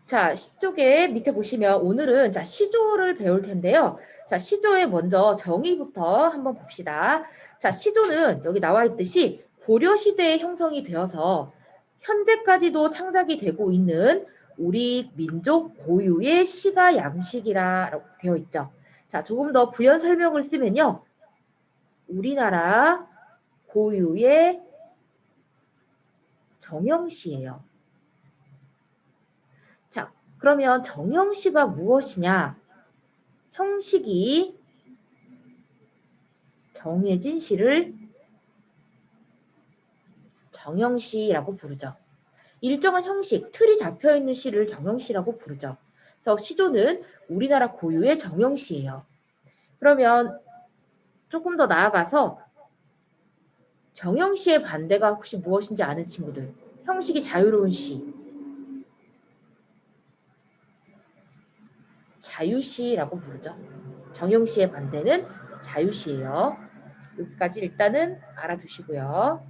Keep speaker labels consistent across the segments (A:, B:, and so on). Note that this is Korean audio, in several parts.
A: 자, 10쪽에 밑에 보시면 오늘은 자, 시조를 배울 텐데요. 자, 시조의 먼저 정의부터 한번 봅시다. 자, 시조는 여기 나와 있듯이 고려시대에 형성이 되어서 현재까지도 창작이 되고 있는 우리 민족 고유의 시가 양식이라고 되어 있죠. 자, 조금 더 부연 설명을 쓰면요. 우리나라 고유의 정형시예요. 자, 그러면 정형시가 무엇이냐? 형식이 정해진 시를 정형시라고 부르죠. 일정한 형식, 틀이 잡혀있는 시를 정형시라고 부르죠. 그래서 시조는 우리나라 고유의 정형시예요. 그러면 조금 더 나아가서 정형시의 반대가 혹시 무엇인지 아는 친구들? 형식이 자유로운 시. 자유시라고 부르죠. 정형시의 반대는 자유시예요. 여기까지 일단은 알아두시고요.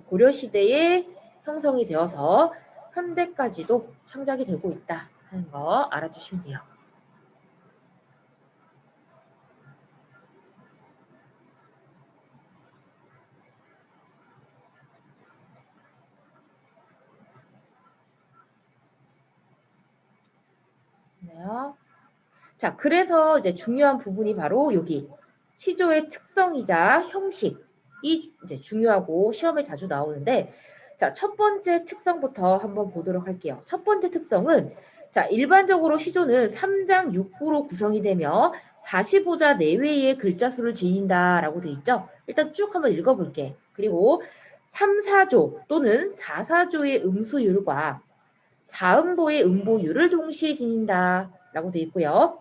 A: 고려시대에 형성이 되어서 현대까지도 창작이 되고 있다 하는 거 알아두시면 돼요. 자, 그래서 이제 중요한 부분이 바로 여기 시조의 특성이자 형식이 이제 중요하고 시험에 자주 나오는데, 자, 첫 번째 특성부터 한번 보도록 할게요. 첫 번째 특성은 자, 일반적으로 시조는 3장 6구로 구성이 되며 45자 내외의 글자 수를 지닌다라고 돼 있죠. 일단 쭉 한번 읽어볼게. 그리고 3, 4조 또는 4, 4조의 음수율과 4음보의 음보율을 동시에 지닌다라고 돼 있고요.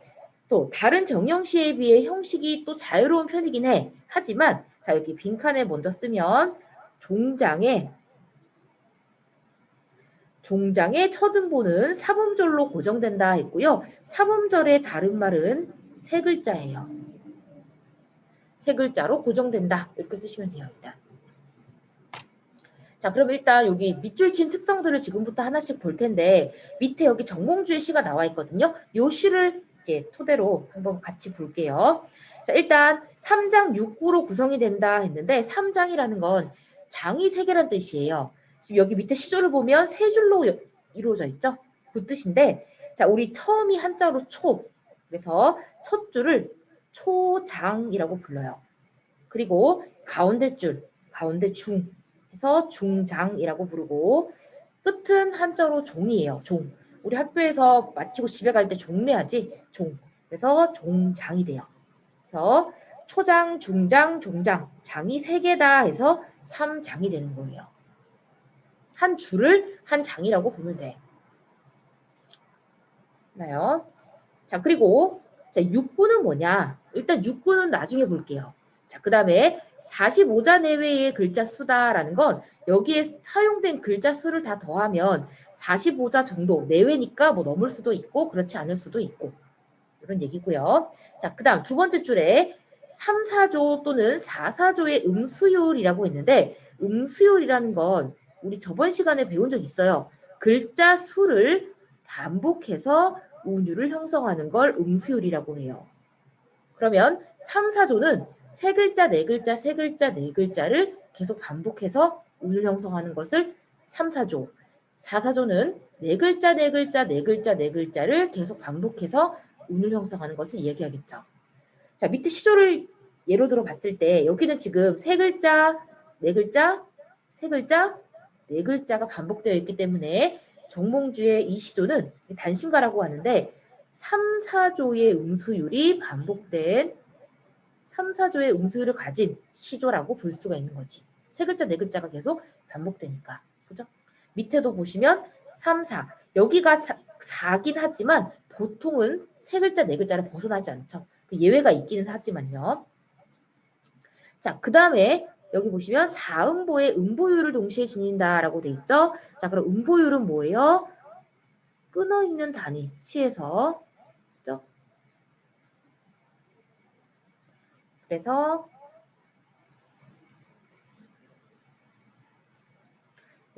A: 또 다른 정형시에 비해 형식이 또 자유로운 편이긴 해. 하지만 자, 여기 빈칸에 먼저 쓰면 종장의 첫 음보는 사음절로 고정된다 했고요. 사음절의 다른 말은 세 글자예요. 세 글자로 고정된다. 이렇게 쓰시면 돼요. 일단. 자, 그럼 일단 여기 밑줄 친 특성들을 지금부터 하나씩 볼 텐데 밑에 여기 정몽주의 시가 나와 있거든요. 요 시를 이제 토대로 한번 같이 볼게요. 자, 일단 3장 6구로 구성이 된다 했는데 3장이라는 건 장이 세 개란 뜻이에요. 지금 여기 밑에 시조를 보면 세 줄로 이루어져 있죠. 그 뜻인데 자, 우리 처음이 한자로 초. 그래서 첫 줄을 초장이라고 불러요. 그리고 가운데 줄, 가운데 중 해서 중장이라고 부르고 끝은 한자로 종이에요. 종. 우리 학교에서 마치고 집에 갈 때 종례하지. 종. 그래서 종장이 돼요. 그래서 초장, 중장, 종장. 장이 세 개다 해서 3장이 되는 거예요. 한 줄을 한 장이라고 보면 돼. 나요. 자, 그리고 자, 6구는 뭐냐? 일단 6구는 나중에 볼게요. 자, 그다음에 45자 내외의 글자 수다라는 건 여기에 사용된 글자 수를 다 더하면 45자 정도 내외니까 뭐 넘을 수도 있고 그렇지 않을 수도 있고 이런 얘기고요. 자, 그다음 두 번째 줄에 3, 4조 또는 4, 4조의 음수율이라고 했는데 음수율이라는 건 우리 저번 시간에 배운 적 있어요. 글자 수를 반복해서 운율을 형성하는 걸 음수율이라고 해요. 그러면 3, 4조는 세 글자, 네 글자, 세 글자, 네 글자를 계속 반복해서 운율 형성하는 것을 3, 4조. 4, 4조는 네 글자, 네 글자, 네 글자, 네 글자를 계속 반복해서 운율 형성하는 것을 얘기하겠죠. 자, 밑에 시조를 예로 들어 봤을 때 여기는 지금 세 글자, 네 글자, 세 글자, 네 글자가 반복되어 있기 때문에 정몽주의 이 시조는 단신가라고 하는데 3, 4조의 음수율이 반복된 3, 4조의 음수율을 가진 시조라고 볼 수가 있는 거지. 세 글자, 네 글자가 계속 반복되니까. 그죠? 밑에도 보시면 3, 4. 여기가 4긴 하지만 보통은 세 글자, 네 글자를 벗어나지 않죠. 예외가 있기는 하지만요. 자, 그 다음에 여기 보시면 4음보의 음보율을 동시에 지닌다라고 돼 있죠. 자, 그럼 음보율은 뭐예요? 끊어있는 단위, 시에서. 그죠? 그래서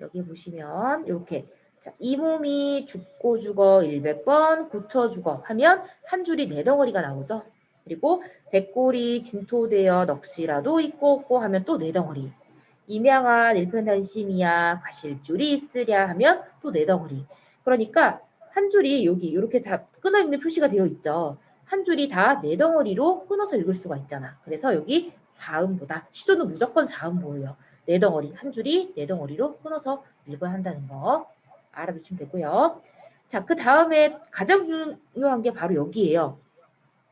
A: 여기 보시면 이렇게 자, 이 몸이 죽고 죽어 100번 고쳐 죽어 하면 한 줄이 네 덩어리가 나오죠. 그리고 백골이 진토되어 넋이라도 있고 없고 하면 또 네 덩어리. 임양한 일편단심이야 가실줄이 있으랴 하면 또 네 덩어리. 그러니까 한 줄이 여기 이렇게 다 끊어 있는 표시가 되어 있죠. 한 줄이 다 네 덩어리로 끊어서 읽을 수가 있잖아. 그래서 여기 사음보다 시조는 무조건 사음보예요. 네 덩어리, 한 줄이 네 덩어리로 끊어서 읽어야 한다는 거 알아두시면 되고요. 자, 그 다음에 가장 중요한 게 바로 여기예요.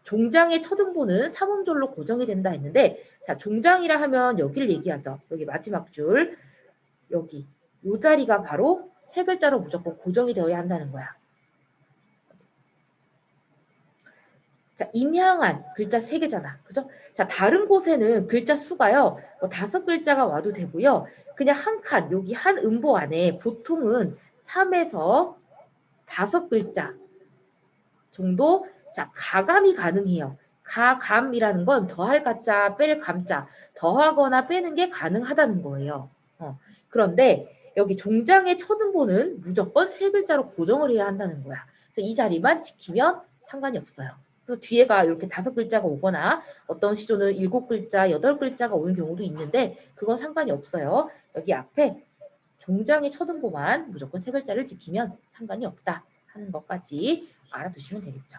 A: 종장의 첫음보는 삼음절로 고정이 된다 했는데, 자, 종장이라 하면 여기를 얘기하죠. 여기 마지막 줄, 여기 요 자리가 바로 세 글자로 무조건 고정이 되어야 한다는 거야. 자, 임향한 글자 세 개잖아. 그죠? 자, 다른 곳에는 글자 수가요. 뭐 5글자가 와도 되고요. 그냥 한 칸, 여기 한 음보 안에 보통은 3에서 5글자 정도, 자, 가감이 가능해요. 가감이라는 건 더할 가자, 뺄 감자, 더하거나 빼는 게 가능하다는 거예요. 그런데 여기 종장의 첫음보는 무조건 세 글자로 고정을 해야 한다는 거야. 그래서 이 자리만 지키면 상관이 없어요. 그래서 뒤에가 이렇게 5글자가 오거나 어떤 시조는 7글자, 8글자가 오는 경우도 있는데 그건 상관이 없어요. 여기 앞에 종장의 첫음보만 무조건 세 글자를 지키면 상관이 없다 하는 것까지 알아두시면 되겠죠.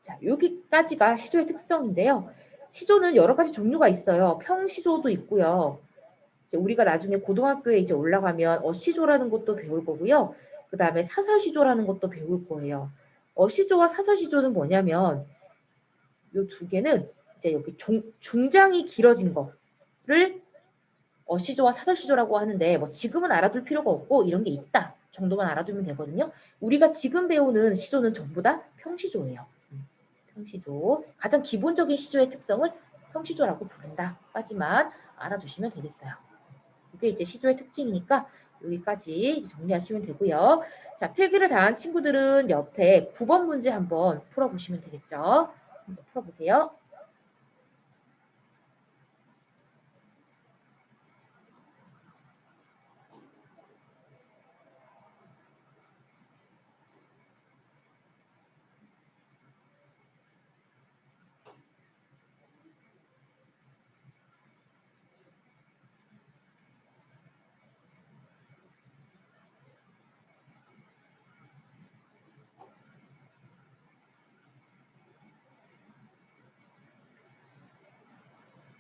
A: 자, 여기까지가 시조의 특성인데요. 시조는 여러 가지 종류가 있어요. 평시조도 있고요. 이제 우리가 나중에 고등학교에 이제 올라가면 어시조라는 것도 배울 거고요. 그 다음에 사설시조라는 것도 배울 거예요. 어시조와 사설시조는 뭐냐면 이 두 개는 이제 여기 중장이 길어진 거를 어시조와 사설시조라고 하는데 뭐 지금은 알아둘 필요가 없고 이런 게 있다 정도만 알아두면 되거든요. 우리가 지금 배우는 시조는 전부 다 평시조예요. 평시조. 가장 기본적인 시조의 특성을 평시조라고 부른다까지만 알아두시면 되겠어요. 이게 이제 시조의 특징이니까 여기까지 정리하시면 되고요. 자, 필기를 다 한 친구들은 옆에 9번 문제 한번 풀어보시면 되겠죠. 한번 풀어보세요.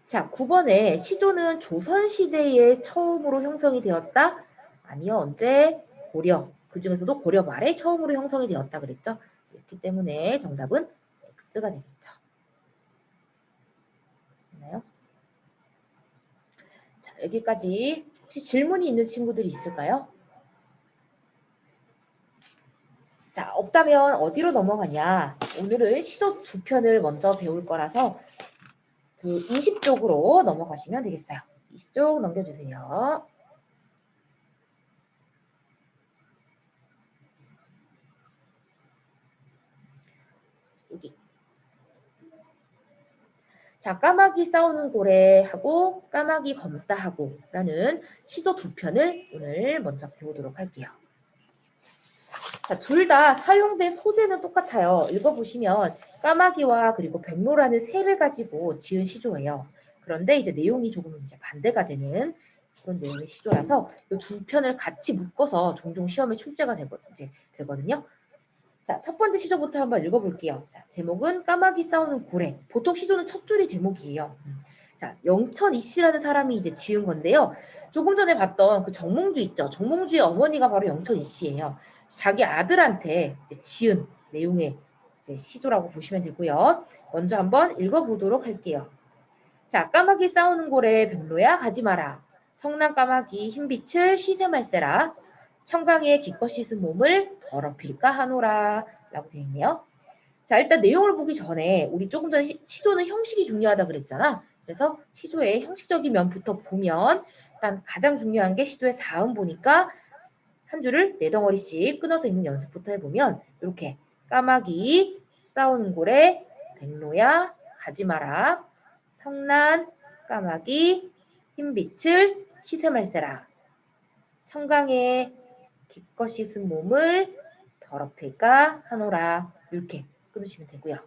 A: 자, 9번에 시조는 조선시대에 처음으로 형성이 되었다? 아니요, 언제? 고려. 그 중에서도 고려 말에 처음으로 형성이 되었다 그랬죠? 그렇기 때문에 정답은 X가 되겠죠. 됐나요? 자, 여기까지 혹시 질문이 있는 친구들이 있을까요? 자, 없다면 어디로 넘어가냐? 오늘은 시조 2편을 먼저 배울 거라서 그 20쪽으로 넘어가시면 되겠어요. 20쪽 넘겨주세요. 여기. 자, 까마귀 싸우는 고래하고 까마귀 검다 하고 라는 시조 2편을 오늘 먼저 배우도록 할게요. 자, 둘 다 사용된 소재는 똑같아요. 읽어보시면 까마귀와 그리고 백로라는 새를 가지고 지은 시조예요. 그런데 이제 내용이 조금 이제 반대가 되는 그런 내용의 시조라서 이 2편을 같이 묶어서 종종 시험에 출제가 되거든요. 자, 첫 번째 시조부터 한번 읽어볼게요. 자, 제목은 까마귀 싸우는 고래. 보통 시조는 첫 줄이 제목이에요. 자, 영천 이씨라는 사람이 이제 지은 건데요. 조금 전에 봤던 그 정몽주 있죠. 정몽주의 어머니가 바로 영천 이씨예요. 자기 아들한테 이제 지은 내용의 이제 시조라고 보시면 되고요. 먼저 한번 읽어보도록 할게요. 자, 까마귀 싸우는 고래 백로야 가지 마라. 성난 까마귀 흰빛을 시세말세라. 청강에 기껏 씻은 몸을 더럽힐까 하노라 라고 되어 있네요. 자, 일단 내용을 보기 전에 우리 조금 전에 시조는 형식이 중요하다 그랬잖아. 그래서 시조의 형식적인 면부터 보면 일단 가장 중요한 게 시조의 사음 보니까 한 줄을 네 덩어리씩 끊어서 읽는 연습부터 해보면 이렇게 까마귀, 싸우는 고래, 백로야, 가지 마라, 성난, 까마귀, 흰빛을, 희세말세라. 청강에 기껏 씻은 몸을 더럽힐까 하노라. 이렇게 끊으시면 되고요.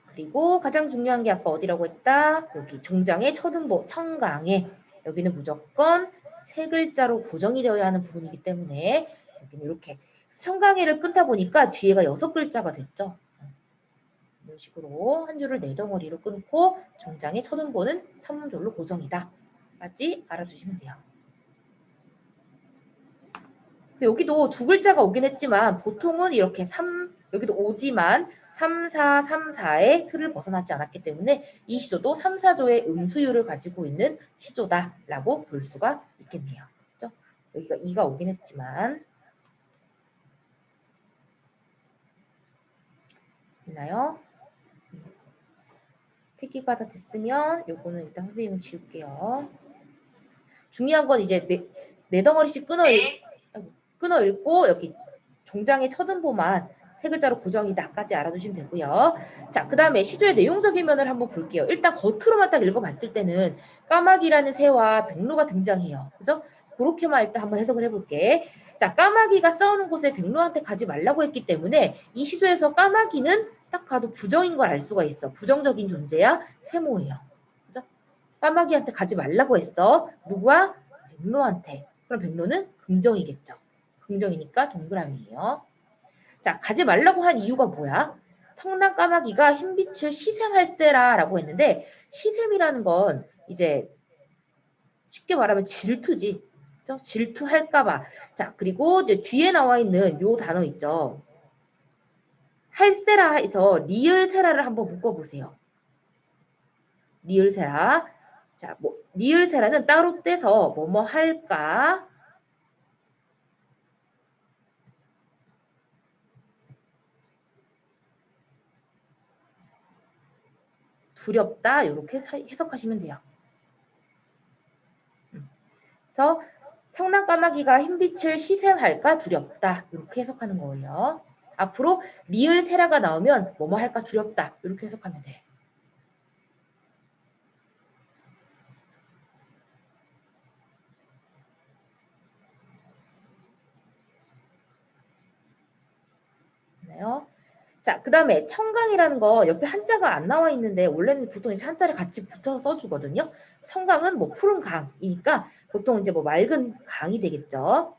A: 그리고 가장 중요한 게 아까 어디라고 했다? 여기 종장의 첫음보 청강에 여기는 무조건 세 글자로 고정이 되어야 하는 부분이기 때문에 여기는 이렇게 청강에를 끊다 보니까 뒤에가 6글자가 됐죠. 이런 식으로 한 줄을 네 덩어리로 끊고 종장의 첫음보는 삼음절로 고정이다. 까지 알아주시면 돼요. 여기도 두 글자가 오긴 했지만 보통은 이렇게 여기도 오지만 3, 4, 3, 4의 틀을 벗어나지 않았기 때문에 이 시조도 3, 4조의 음수율을 가지고 있는 시조다라고 볼 수가 있겠네요. 그렇죠? 여기가 2가 오긴 했지만 있나요? 필기가 다 됐으면 요거는 일단 선생님은 지울게요. 중요한 건 이제 네 덩어리씩 끊어 읽고 여기 종장의 첫음보만 세 글자로 고정이다까지 알아두시면 되고요. 자, 그 다음에 시조의 내용적인 면을 한번 볼게요. 일단 겉으로만 딱 읽어봤을 때는 까마귀라는 새와 백로가 등장해요. 그죠? 그렇게만 일단 한번 해석을 해볼게. 자, 까마귀가 싸우는 곳에 백로한테 가지 말라고 했기 때문에 이 시조에서 까마귀는 딱 봐도 부정인 걸 알 수가 있어. 부정적인 존재야 세모예요. 그죠? 까마귀한테 가지 말라고 했어. 누구와? 백로한테. 그럼 백로는 긍정이겠죠. 긍정이니까 동그라미예요. 자, 가지 말라고 한 이유가 뭐야? 성난 까마귀가 흰빛을 시샘할세라 라고 했는데 시샘이라는 건 이제 쉽게 말하면 질투지. 그렇죠? 질투할까봐. 자, 그리고 이제 뒤에 나와 있는 요 단어 있죠. 할세라 해서 리을세라를 한번 묶어보세요. 리을세라. 자, 리을세라는 따로 떼서 뭐뭐 할까? 두렵다. 이렇게 해석하시면 돼요. 그래서 성난 까마귀가 흰빛을 시샘할까 두렵다. 이렇게 해석하는 거예요. 앞으로 리을 세라가 나오면 뭐뭐 할까 두렵다. 이렇게 해석하면 돼. 됐나요? 자, 그 다음에 청강이라는 거 옆에 한자가 안 나와 있는데 원래는 보통 이제 한자를 같이 붙여서 써주거든요. 청강은 뭐 푸른 강이니까 보통 이제 뭐 맑은 강이 되겠죠.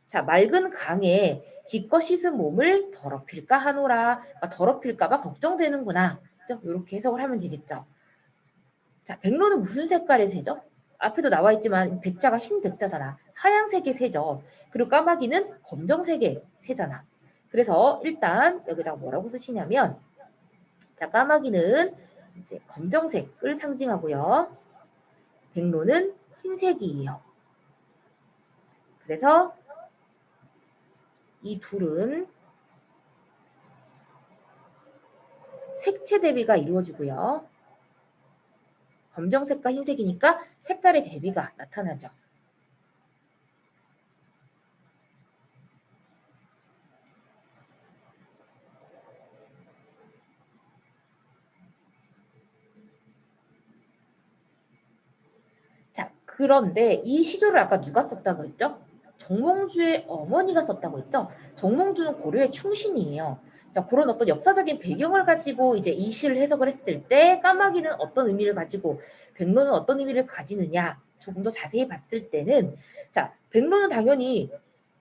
A: 자, 맑은 강에 기껏 씻은 몸을 더럽힐까 하노라. 더럽힐까봐 걱정되는구나. 그죠? 이렇게 해석을 하면 되겠죠. 자, 백로는 무슨 색깔의 새죠? 앞에도 나와 있지만 백자가 흰 백자잖아. 하얀색의 새죠. 그리고 까마귀는 검정색의 새잖아. 그래서 일단 여기다가 뭐라고 쓰시냐면 자, 까마귀는 이제 검정색을 상징하고요. 백로는 흰색이에요. 그래서 이 둘은 색채 대비가 이루어지고요. 검정색과 흰색이니까 색깔의 대비가 나타나죠. 자, 그런데 이 시조를 아까 누가 썼다고 했죠? 정몽주의 어머니가 썼다고 했죠? 정몽주는 고려의 충신이에요. 자, 그런 어떤 역사적인 배경을 가지고 이제 이 시를 해석을 했을 때 까마귀는 어떤 의미를 가지고 백로는 어떤 의미를 가지느냐 조금 더 자세히 봤을 때는 자, 백로는 당연히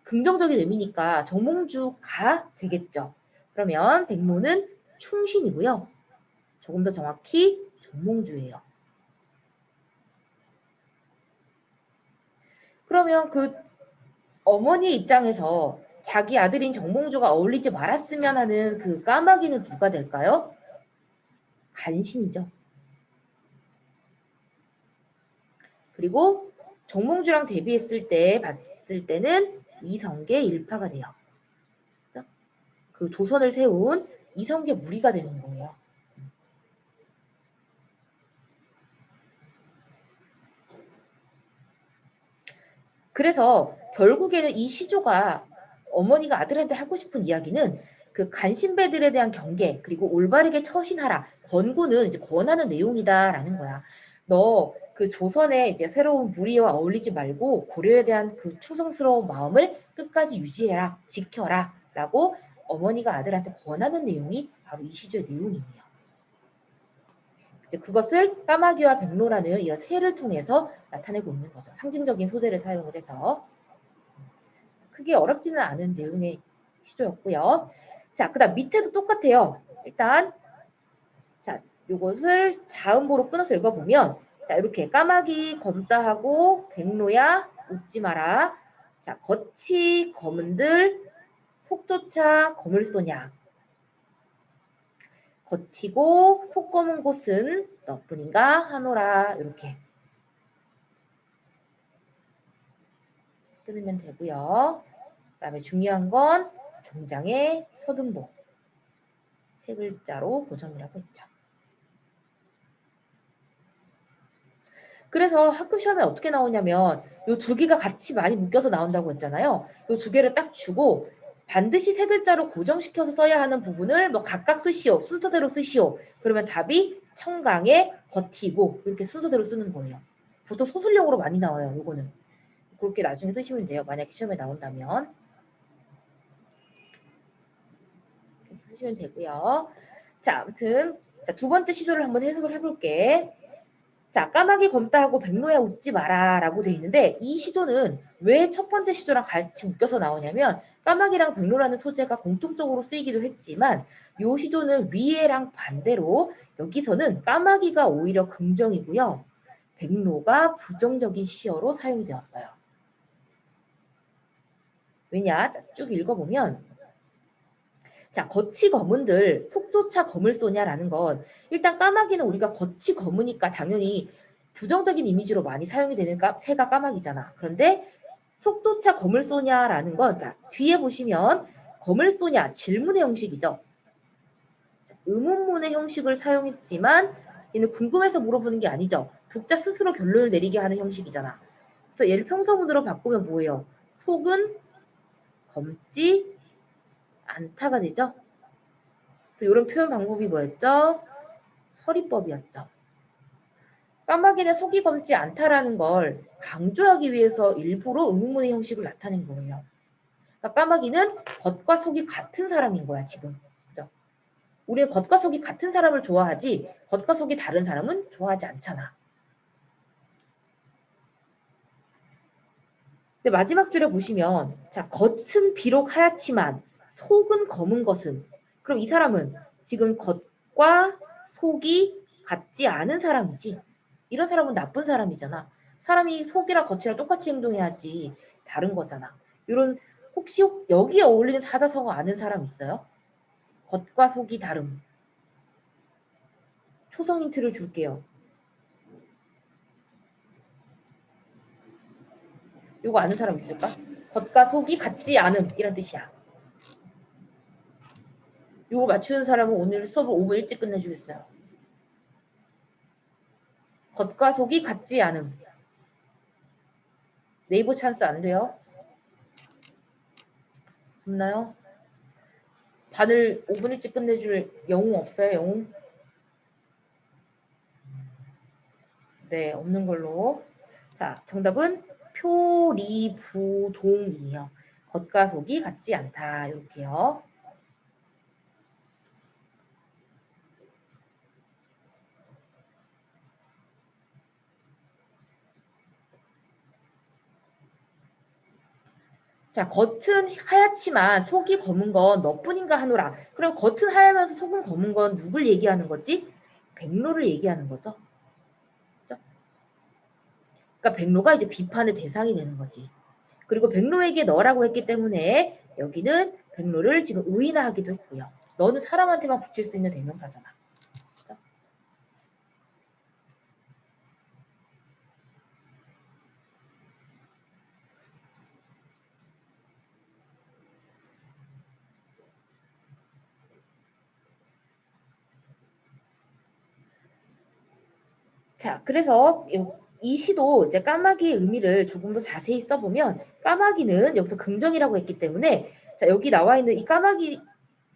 A: 긍정적인 의미니까 정몽주가 되겠죠. 그러면 백로는 충신이고요. 조금 더 정확히 정몽주예요. 그러면 그 어머니 입장에서 자기 아들인 정몽주가 어울리지 말았으면 하는 그 까마귀는 누가 될까요? 간신이죠. 그리고 정몽주랑 대비했을 때 봤을 때는 이성계 일파가 돼요. 그 조선을 세운 이성계 무리가 되는 거예요. 그래서 결국에는 이 시조가 어머니가 아들한테 하고 싶은 이야기는 그 간신배들에 대한 경계 그리고 올바르게 처신하라 권고는 이제 권하는 내용이다라는 거야. 너 그 조선의 이제 새로운 무리와 어울리지 말고 고려에 대한 그 충성스러운 마음을 끝까지 유지해라, 지켜라 라고 어머니가 아들한테 권하는 내용이 바로 이 시조의 내용이에요. 이제 그것을 까마귀와 백로라는 이런 새를 통해서 나타내고 있는 거죠. 상징적인 소재를 사용을 해서. 크게 어렵지는 않은 내용의 시조였고요. 자, 그 다음 밑에도 똑같아요. 일단 자, 요것을 자음보로 끊어서 읽어보면 자, 이렇게 까마귀 검다하고 백로야 웃지 마라. 자, 겉이 검은들 속조차 검을 쏘냐. 겉이고 속 검은 곳은 너뿐인가 하노라. 이렇게 끊으면 되고요. 그 다음에 중요한 건 종장의 서든보 세 글자로 고정이라고 했죠. 그래서 학교 시험에 어떻게 나오냐면 이 두 개가 같이 많이 묶여서 나온다고 했잖아요. 이 두 개를 딱 주고 반드시 세 글자로 고정시켜서 써야 하는 부분을 뭐 각각 쓰시오. 순서대로 쓰시오. 그러면 답이 청강의 겉이고 이렇게 순서대로 쓰는 거예요. 보통 소술형으로 많이 나와요. 요거는. 그렇게 나중에 쓰시면 돼요. 만약에 시험에 나온다면. 쓰시면 되고요. 자, 아무튼 두 번째 시조를 한번 해석을 해볼게. 자, 까마귀 검다하고 백로야 웃지 마라 라고 돼 있는데 이 시조는 왜 첫 번째 시조랑 같이 묶여서 나오냐면 까마귀랑 백로라는 소재가 공통적으로 쓰이기도 했지만 이 시조는 위에랑 반대로 여기서는 까마귀가 오히려 긍정이고요. 백로가 부정적인 시어로 사용이 되었어요. 왜냐? 쭉 읽어보면 자, 겉이 검은들 속조차 검을 쏘냐라는 건 일단 까마귀는 우리가 겉이 검으니까 당연히 부정적인 이미지로 많이 사용이 되는 새가 까마귀잖아. 그런데 속조차 검을 쏘냐라는 건 자, 뒤에 보시면 검을 쏘냐 질문의 형식이죠. 자, 의문문의 형식을 사용했지만 얘는 궁금해서 물어보는 게 아니죠. 독자 스스로 결론을 내리게 하는 형식이잖아. 그래서 얘를 평서문으로 바꾸면 뭐예요? 속은 검지 않다가 되죠. 그래서 이런 표현 방법이 뭐였죠? 서리법이었죠. 까마귀는 속이 검지 않다라는 걸 강조하기 위해서 일부러 의문문의 형식을 나타낸 거예요. 그러니까 까마귀는 겉과 속이 같은 사람인 거야, 지금. 그죠? 우리는 겉과 속이 같은 사람을 좋아하지 겉과 속이 다른 사람은 좋아하지 않잖아. 근데 마지막 줄에 보시면 자, 겉은 비록 하얗지만 속은 검은 것은 그럼 이 사람은 지금 겉과 속이 같지 않은 사람이지. 이런 사람은 나쁜 사람이잖아. 사람이 속이랑 겉이랑 똑같이 행동해야지 다른 거잖아. 이런 혹시 여기에 어울리는 사자성어 아는 사람 있어요? 겉과 속이 다름. 초성 힌트를 줄게요. 이거 아는 사람 있을까? 겉과 속이 같지 않음 이런 뜻이야. 이거 맞추는 사람은 오늘 수업을 5분 일찍 끝내주겠어요. 겉과 속이 같지 않음. 네이버 찬스 안 돼요? 없나요? 반을 5분 일찍 끝내줄 영웅 없어요? 영웅? 네, 없는 걸로. 자, 정답은 표리부동이에요. 겉과 속이 같지 않다. 이렇게요. 자, 겉은 하얗지만 속이 검은 건 너뿐인가 하노라. 그럼 겉은 하얗면서 속은 검은 건 누굴 얘기하는 거지? 백로를 얘기하는 거죠. 그렇죠? 그러니까 백로가 이제 비판의 대상이 되는 거지. 그리고 백로에게 너라고 했기 때문에 여기는 백로를 지금 의인화하기도 했고요. 너는 사람한테만 붙일 수 있는 대명사잖아. 그렇죠? 자, 그래서 이 시도 이제 까마귀의 의미를 조금 더 자세히 써보면 까마귀는 여기서 긍정이라고 했기 때문에 자, 여기 나와 있는 이 까마귀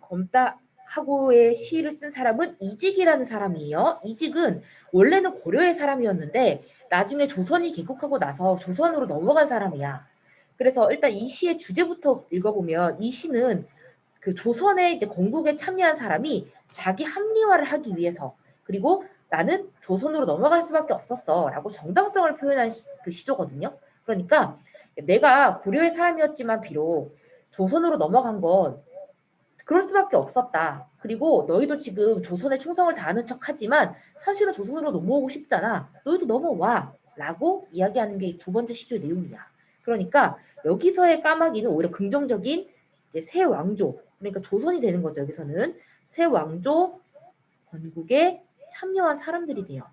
A: 검다하고의 시를 쓴 사람은 이직이라는 사람이에요. 이직은 원래는 고려의 사람이었는데 나중에 조선이 개국하고 나서 조선으로 넘어간 사람이야. 그래서 일단 이 시의 주제부터 읽어보면 이 시는 그 조선의 이제 건국에 참여한 사람이 자기 합리화를 하기 위해서 그리고 나는 조선으로 넘어갈 수밖에 없었어라고 정당성을 표현한 그 시조거든요. 그러니까 내가 고려의 사람이었지만 비록 조선으로 넘어간 건 그럴 수밖에 없었다. 그리고 너희도 지금 조선에 충성을 다하는 척하지만 사실은 조선으로 넘어오고 싶잖아. 너희도 넘어와. 라고 이야기하는 게 두 번째 시조의 내용이야. 그러니까 여기서의 까마귀는 오히려 긍정적인 이제 새 왕조, 그러니까 조선이 되는 거죠. 여기서는 새 왕조 건국에 참여한 사람들이 돼요.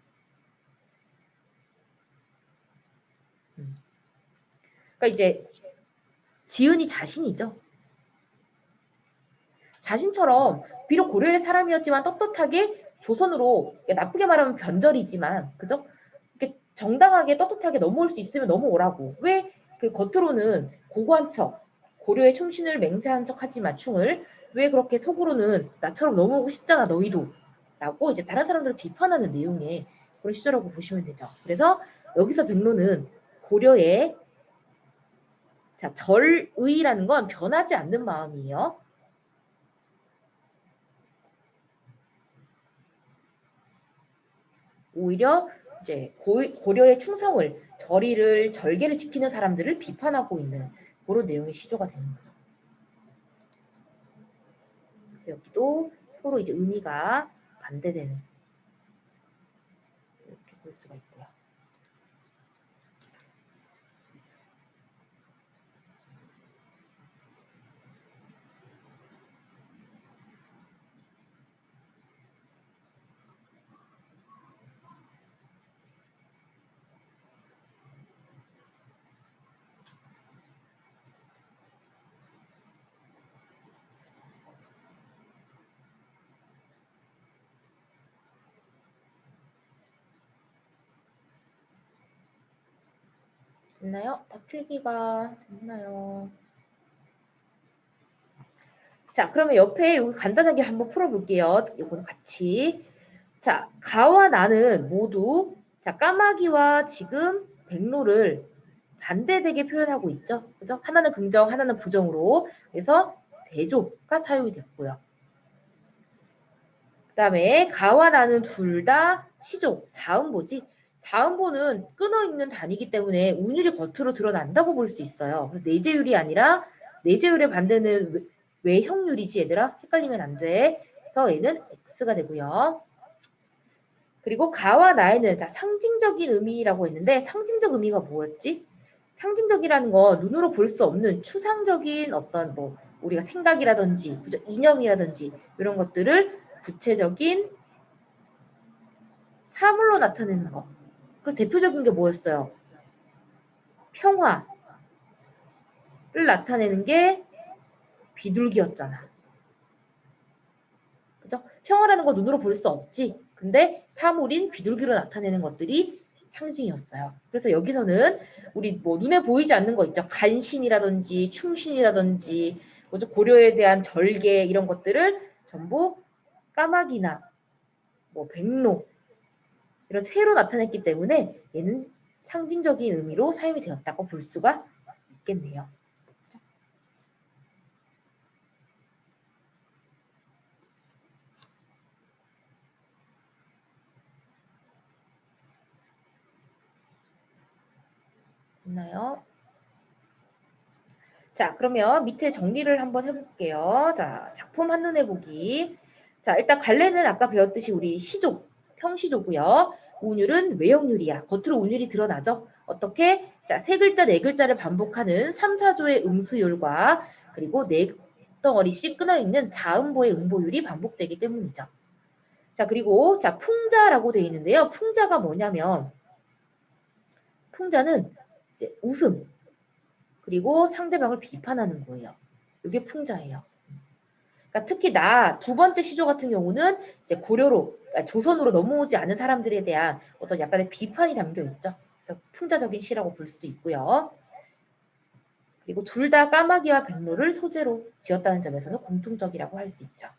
A: 그러니까 이제 지은이 자신이죠. 자신처럼 비록 고려의 사람이었지만 떳떳하게 조선으로 나쁘게 말하면 변절이지만 그죠? 이렇게 정당하게 떳떳하게 넘어올 수 있으면 넘어오라고. 왜 그 겉으로는 고고한 척 고려의 충신을 맹세한 척하지만 충을 왜 그렇게 속으로는 나처럼 넘어오고 싶잖아 너희도 라고 이제 다른 사람들을 비판하는 내용의 그런 시조라고 보시면 되죠. 그래서 여기서 백로는 고려의 자 절의라는 건 변하지 않는 마음이에요. 오히려 이제 고려의 충성을 절의를 절개를 지키는 사람들을 비판하고 있는 그런 내용의 시조가 되는 거죠. 그래서 여기도 서로 이제 의미가 반대되는 이렇게 볼 수가 있고요. 됐나요? 다 필기가 됐나요? 자, 그러면 옆에 여기 간단하게 한번 풀어볼게요. 이거는 같이. 자, 가와 나는 모두 자 까마귀와 지금 백로를 반대되게 표현하고 있죠. 그죠? 하나는 긍정, 하나는 부정으로. 그래서 대조가 사용이 됐고요. 그 다음에 가와 나는 둘 다 시조, 사음보지. 사음보는 끊어있는 단위이기 때문에 운율이 겉으로 드러난다고 볼 수 있어요. 그래서 내재율이 아니라 내재율의 반대는 외형률이지 얘들아. 헷갈리면 안 돼. 그래서 얘는 X가 되고요. 그리고 가와 나에는 자, 상징적인 의미라고 했는데 상징적 의미가 뭐였지? 상징적이라는 건 눈으로 볼 수 없는 추상적인 어떤 뭐 우리가 생각이라든지 그죠? 이념이라든지 이런 것들을 구체적인 사물로 나타내는 거. 그래서 대표적인 게 뭐였어요? 평화를 나타내는 게 비둘기였잖아. 그죠? 평화라는 거 눈으로 볼 수 없지. 근데 사물인 비둘기로 나타내는 것들이 상징이었어요. 그래서 여기서는 우리 뭐 눈에 보이지 않는 거 있죠. 간신이라든지 충신이라든지 뭐죠? 고려에 대한 절개 이런 것들을 전부 까마귀나 뭐 백로 이런 새로 나타냈기 때문에 얘는 상징적인 의미로 사용이 되었다고 볼 수가 있겠네요. 있나요? 자, 그러면 밑에 정리를 한번 해볼게요. 자, 작품 한눈에 보기. 자, 일단 갈래는 아까 배웠듯이 우리 시조, 평시조고요. 운율은 외형률이야. 겉으로 운율이 드러나죠. 어떻게? 자, 세 글자, 네 글자를 반복하는 3, 4조의 음수율과 그리고 네 덩어리씩 끊어있는 사음보의 음보율이 반복되기 때문이죠. 자, 그리고 자, 풍자라고 되어 있는데요. 풍자가 뭐냐면 풍자는 이제 웃음, 그리고 상대방을 비판하는 거예요. 이게 풍자예요. 그러니까 특히 나 두 번째 시조 같은 경우는 이제 고려로 조선으로 넘어오지 않은 사람들에 대한 어떤 약간의 비판이 담겨 있죠. 그래서 풍자적인 시라고 볼 수도 있고요. 그리고 둘 다 까마귀와 백로를 소재로 지었다는 점에서는 공통적이라고 할 수 있죠.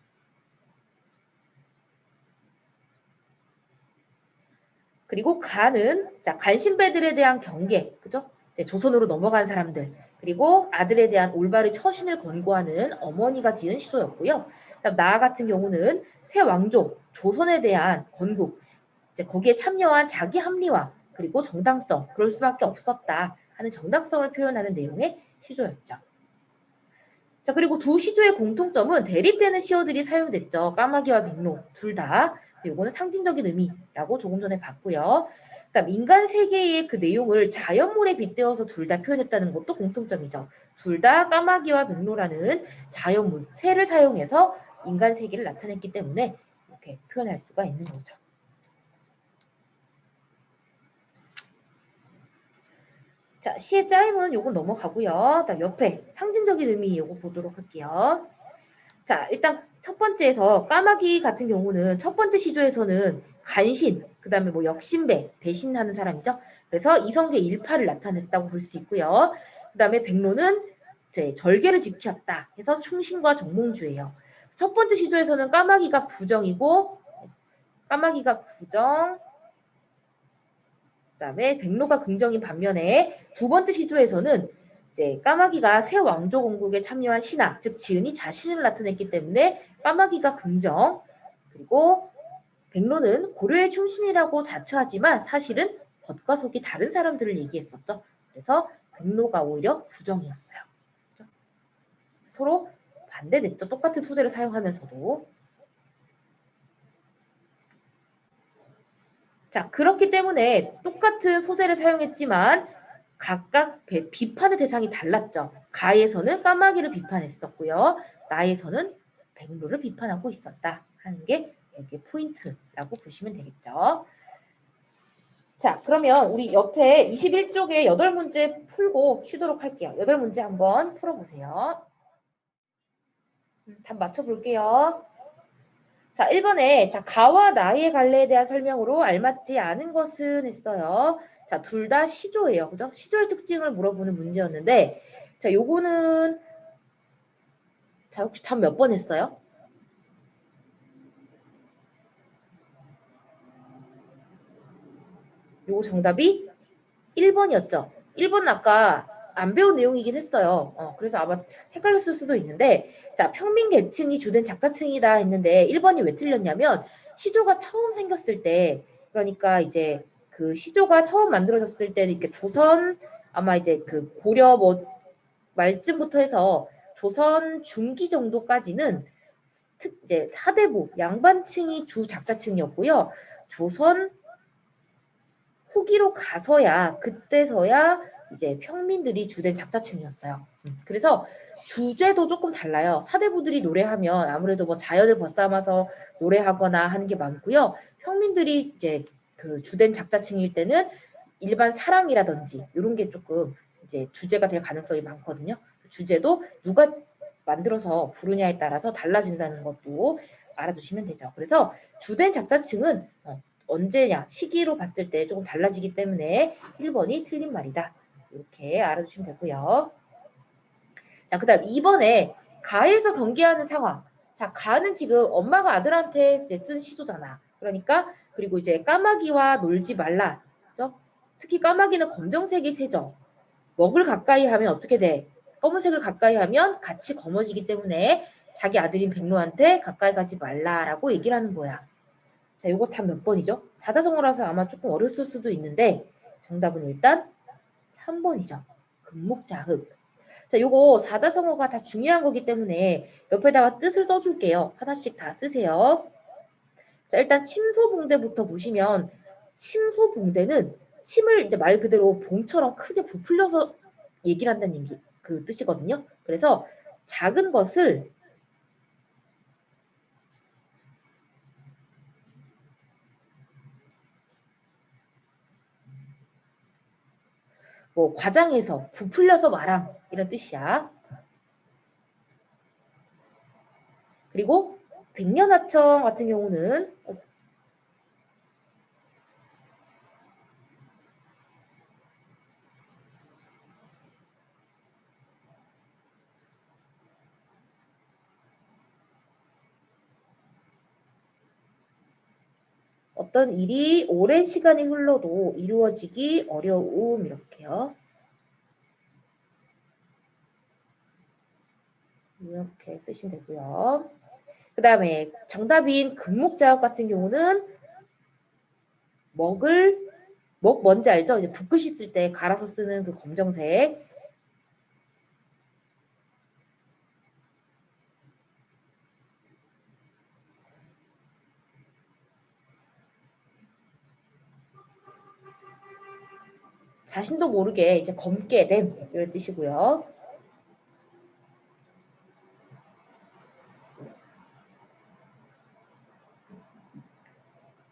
A: 그리고 간은 자, 간신배들에 대한 경계, 그죠? 조선으로 넘어간 사람들, 그리고 아들에 대한 올바른 처신을 권고하는 어머니가 지은 시조였고요. 그다음 나 같은 경우는 새 왕족, 조선에 대한 건국, 이제 거기에 참여한 자기 합리화, 그리고 정당성, 그럴 수밖에 없었다 하는 정당성을 표현하는 내용의 시조였죠. 자, 그리고 두 시조의 공통점은 대립되는 시어들이 사용됐죠. 까마귀와 백로 둘 다. 요거는 상징적인 의미라고 조금 전에 봤고요. 그다음 인간 세계의 그 내용을 자연물에 빗대어서 둘 다 표현했다는 것도 공통점이죠. 둘 다 까마귀와 백로라는 자연물, 새를 사용해서 인간 세계를 나타냈기 때문에 이렇게 표현할 수가 있는 거죠. 자, 시의 짜임은 요건 넘어가고요. 그다음 옆에 상징적인 의미 요거 보도록 할게요. 자, 일단 첫 번째에서 까마귀 같은 경우는 첫 번째 시조에서는 간신, 그 다음에 뭐 역신배, 배신하는 사람이죠. 그래서 이성계 일파를 나타냈다고 볼 수 있고요. 그 다음에 백로는 이제 절개를 지켰다 해서 충신과 정몽주예요. 첫 번째 시조에서는 까마귀가 부정이고, 까마귀가 부정, 그 다음에 백로가 긍정인 반면에 두 번째 시조에서는 이제 까마귀가 새 왕조 건국에 참여한 신하, 즉 지은이 자신을 나타냈기 때문에 까마귀가 긍정, 그리고 백로는 고려의 충신이라고 자처하지만 사실은 겉과 속이 다른 사람들을 얘기했었죠. 그래서 백로가 오히려 부정이었어요. 그렇죠? 서로 반대됐죠. 똑같은 소재를 사용하면서도. 자, 그렇기 때문에 똑같은 소재를 사용했지만 각각 비판의 대상이 달랐죠. 가에서는 까마귀를 비판했었고요. 나에서는 백로를 비판하고 있었다 하는 게 여기 포인트라고 보시면 되겠죠. 자, 그러면 우리 옆에 21쪽에 8문제 풀고 쉬도록 할게요. 8문제 한번 풀어보세요. 답 맞춰볼게요. 자, 1번에 자, 가와 나의 갈래에 대한 설명으로 알맞지 않은 것은 했어요. 자, 둘 다 시조예요. 그죠? 시조의 특징을 물어보는 문제였는데 자, 요거는 자, 혹시 답 몇 번 했어요? 요거 정답이 1번이었죠. 1번은 아까 안 배운 내용이긴 했어요. 그래서 아마 헷갈렸을 수도 있는데 자, 평민 계층이 주된 작자층이다 했는데 1번이 왜 틀렸냐면 시조가 처음 생겼을 때 그러니까 이제 그 시조가 처음 만들어졌을 때 이렇게 조선 아마 이제 그 고려 뭐 말쯤부터 해서 조선 중기 정도까지는 이제 사대부 양반층이 주 작자층이었고요. 조선 후기로 가서야 그때서야 이제 평민들이 주된 작자층이었어요. 그래서 주제도 조금 달라요. 사대부들이 노래하면 아무래도 뭐 자연을 벗삼아서 노래하거나 하는 게 많고요. 평민들이 이제 그 주된 작자층일 때는 일반 사랑이라든지 이런 게 조금 이제 주제가 될 가능성이 많거든요. 주제도 누가 만들어서 부르냐에 따라서 달라진다는 것도 알아두시면 되죠. 그래서 주된 작자층은 언제냐 시기로 봤을 때 조금 달라지기 때문에 1번이 틀린 말이다. 이렇게 알아두시면 되고요. 자, 그 다음 2번에 가에서 경계하는 상황. 자, 가는 지금 엄마가 아들한테 이제 쓴 시조잖아. 그러니까 그리고 이제 까마귀와 놀지 말라. 그죠? 특히 까마귀는 검정색이 새죠. 먹을 가까이 하면 어떻게 돼? 검은색을 가까이 하면 같이 검어지기 때문에 자기 아들인 백로한테 가까이 가지 말라라고 얘기를 하는 거야. 자, 요거 답 몇 번이죠? 사자성어라서 아마 조금 어렸을 수도 있는데 정답은 일단 3번이죠. 금목자흑. 자, 요거 사자성어가 다 중요한 거기 때문에 옆에다가 뜻을 써줄게요. 하나씩 다 쓰세요. 자, 일단 침소봉대부터 보시면 침소봉대는 침을 이제 말 그대로 봉처럼 크게 부풀려서 얘기를 한다는 얘기, 그 뜻이거든요. 그래서 작은 것을 뭐 과장해서 부풀려서 말함 이런 뜻이야. 그리고 백년하청 같은 경우는 어떤 일이 오랜 시간이 흘러도 이루어지기 어려움 이렇게요. 이렇게 쓰시면 되고요. 그 다음에 정답인 금목자역 같은 경우는 먹 뭔지 알죠? 이제 붓글씨 쓸 때 갈아서 쓰는 그 검정색. 자신도 모르게 이제 검게 됨 이런 뜻이고요.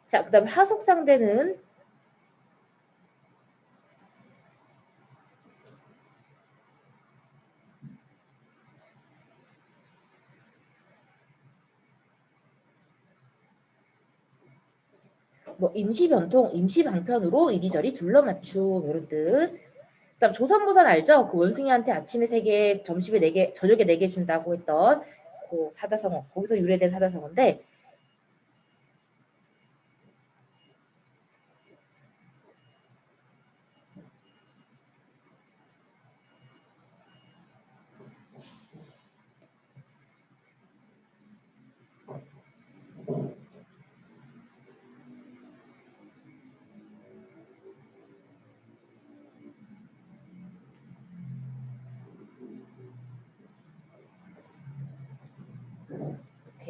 A: 자, 그 다음 하속상대는 뭐 임시변통, 임시방편으로 이리저리 둘러맞춤 이런 뜻. 그다음 조선모산 알죠? 그 원숭이한테 아침에 3개, 점심에 4개, 저녁에 4개 준다고 했던 그 사자성어, 거기서 유래된 사자성어인데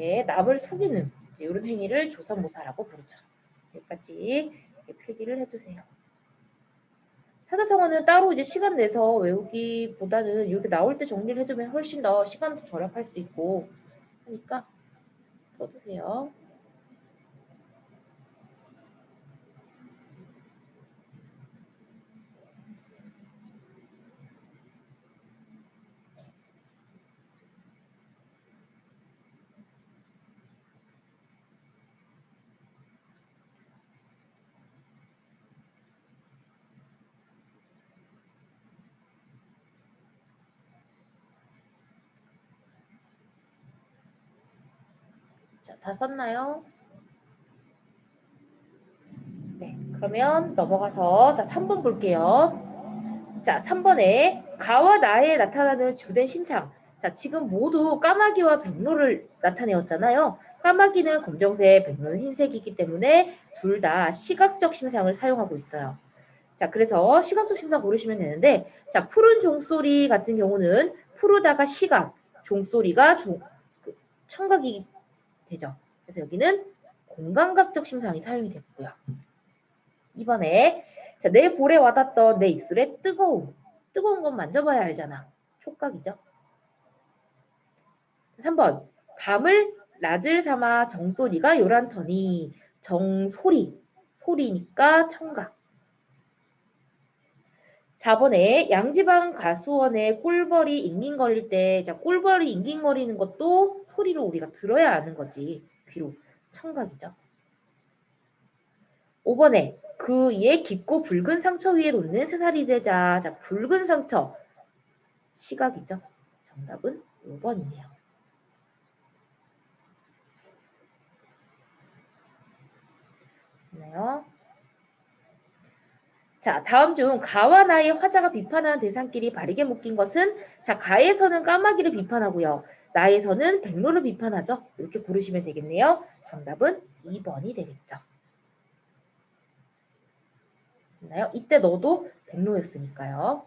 A: 이렇게 남을 속이는 이런 행위를 조선모사라고 부르죠. 여기까지 필기를 해두세요. 사자성어는 따로 이제 시간 내서 외우기보다는 이렇게 나올 때 정리를 해두면 훨씬 더 시간도 절약할 수 있고 하니까 써두세요. 자, 다 썼나요? 네, 그러면 넘어가서 자, 3번 볼게요. 자, 3번에 가와 나에 나타나는 주된 심상. 자, 지금 모두 까마귀와 백로를 나타내었잖아요. 까마귀는 검정색, 백로는 흰색이기 때문에 둘 다 시각적 심상을 사용하고 있어요. 자, 그래서 시각적 심상 고르시면 되는데, 자, 푸른 종소리 같은 경우는 푸르다가 시각, 종소리가 청각이 되죠. 그래서 여기는 공감각적 심상이 사용이 됐고요. 2번에 자, 내 볼에 와닿던 내 입술에 뜨거움. 뜨거운 건 만져봐야 알잖아. 촉각이죠. 3번 밤을 낮을 삼아 정소리가 요란터니 정소리. 소리니까 청각. 4번에 양지방 가수원에 꿀벌이 잉잉거릴 때 자, 꿀벌이 잉잉거리는 것도 소리로 우리가 들어야 아는 거지. 귀로. 청각이죠. 5번에 그 이에 깊고 붉은 상처 위에 놓는 새살이 되자. 자, 붉은 상처. 시각이죠. 정답은 5번이네요. 됐나요? 자, 다음 중 가와 나의 화자가 비판하는 대상끼리 바르게 묶인 것은 자, 가에서는 까마귀를 비판하고요. 나에서는 백로를 비판하죠. 이렇게 고르시면 되겠네요. 정답은 2번이 되겠죠. 됐나요? 이때 너도 백로였으니까요.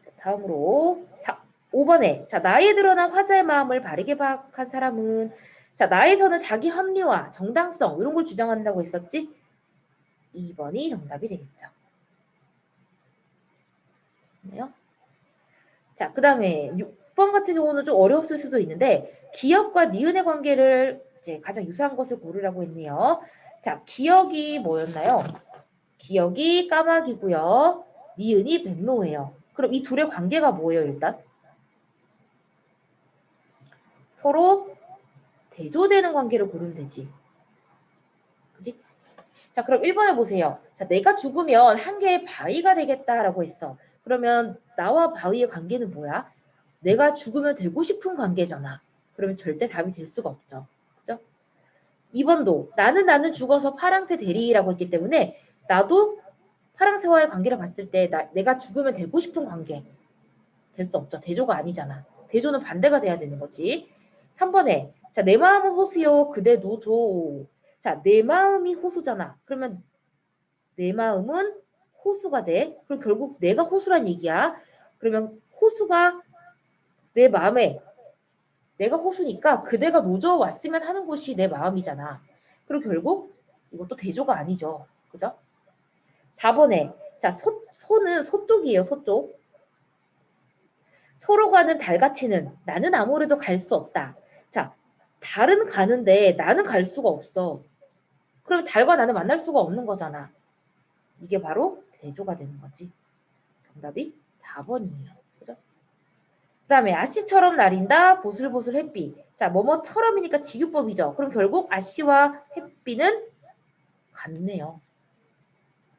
A: 자, 다음으로 5번에 자, 나에 드러난 화자의 마음을 바르게 파악한 사람은 자, 나에서는 자기 합리화, 정당성 이런 걸 주장한다고 했었지? 2번이 정답이 되겠죠. 네요. 자, 그 다음에 6번 같은 경우는 좀 어려웠을 수도 있는데 기억과 니은의 관계를 이제 가장 유사한 것을 고르라고 했네요. 자, 기억이 뭐였나요? 기억이 까마귀고요. 니은이 백로예요. 그럼 이 둘의 관계가 뭐예요, 일단? 서로 대조되는 관계를 고르면 되지. 그지? 자, 그럼 1번에 보세요. 자, 내가 죽으면 한 개의 바위가 되겠다라고 했어. 그러면 나와 바위의 관계는 뭐야? 내가 죽으면 되고 싶은 관계잖아. 그러면 절대 답이 될 수가 없죠. 그죠? 2번도 나는 죽어서 파랑새 대리라고 했기 때문에 나도 파랑새와의 관계를 봤을 때 내가 죽으면 되고 싶은 관계 될 수 없죠. 대조가 아니잖아. 대조는 반대가 돼야 되는 거지. 3번에 자, 내 마음은 호수요 그대 노조. 자, 내 마음이 호수잖아. 그러면 내 마음은 호수가 돼. 그럼 결국 내가 호수란 얘기야. 그러면 호수가 내 마음에 내가 호수니까 그대가 노조 왔으면 하는 곳이 내 마음이잖아. 그리고 결국 이것도 대조가 아니죠. 그죠? 4번에 자, 소는 소쪽이에요. 소쪽. 서로 가는 달같이는 나는 아무래도 갈 수 없다. 자, 달은 가는데 나는 갈 수가 없어. 그럼 달과 나는 만날 수가 없는 거잖아. 이게 바로 대조가 되는 거지. 정답이 4번이에요. 그죠? 그 다음에 아씨처럼 날인다 보슬보슬 햇빛. 자, 뭐뭐처럼이니까 직유법이죠. 그럼 결국 아씨와 햇빛은 같네요.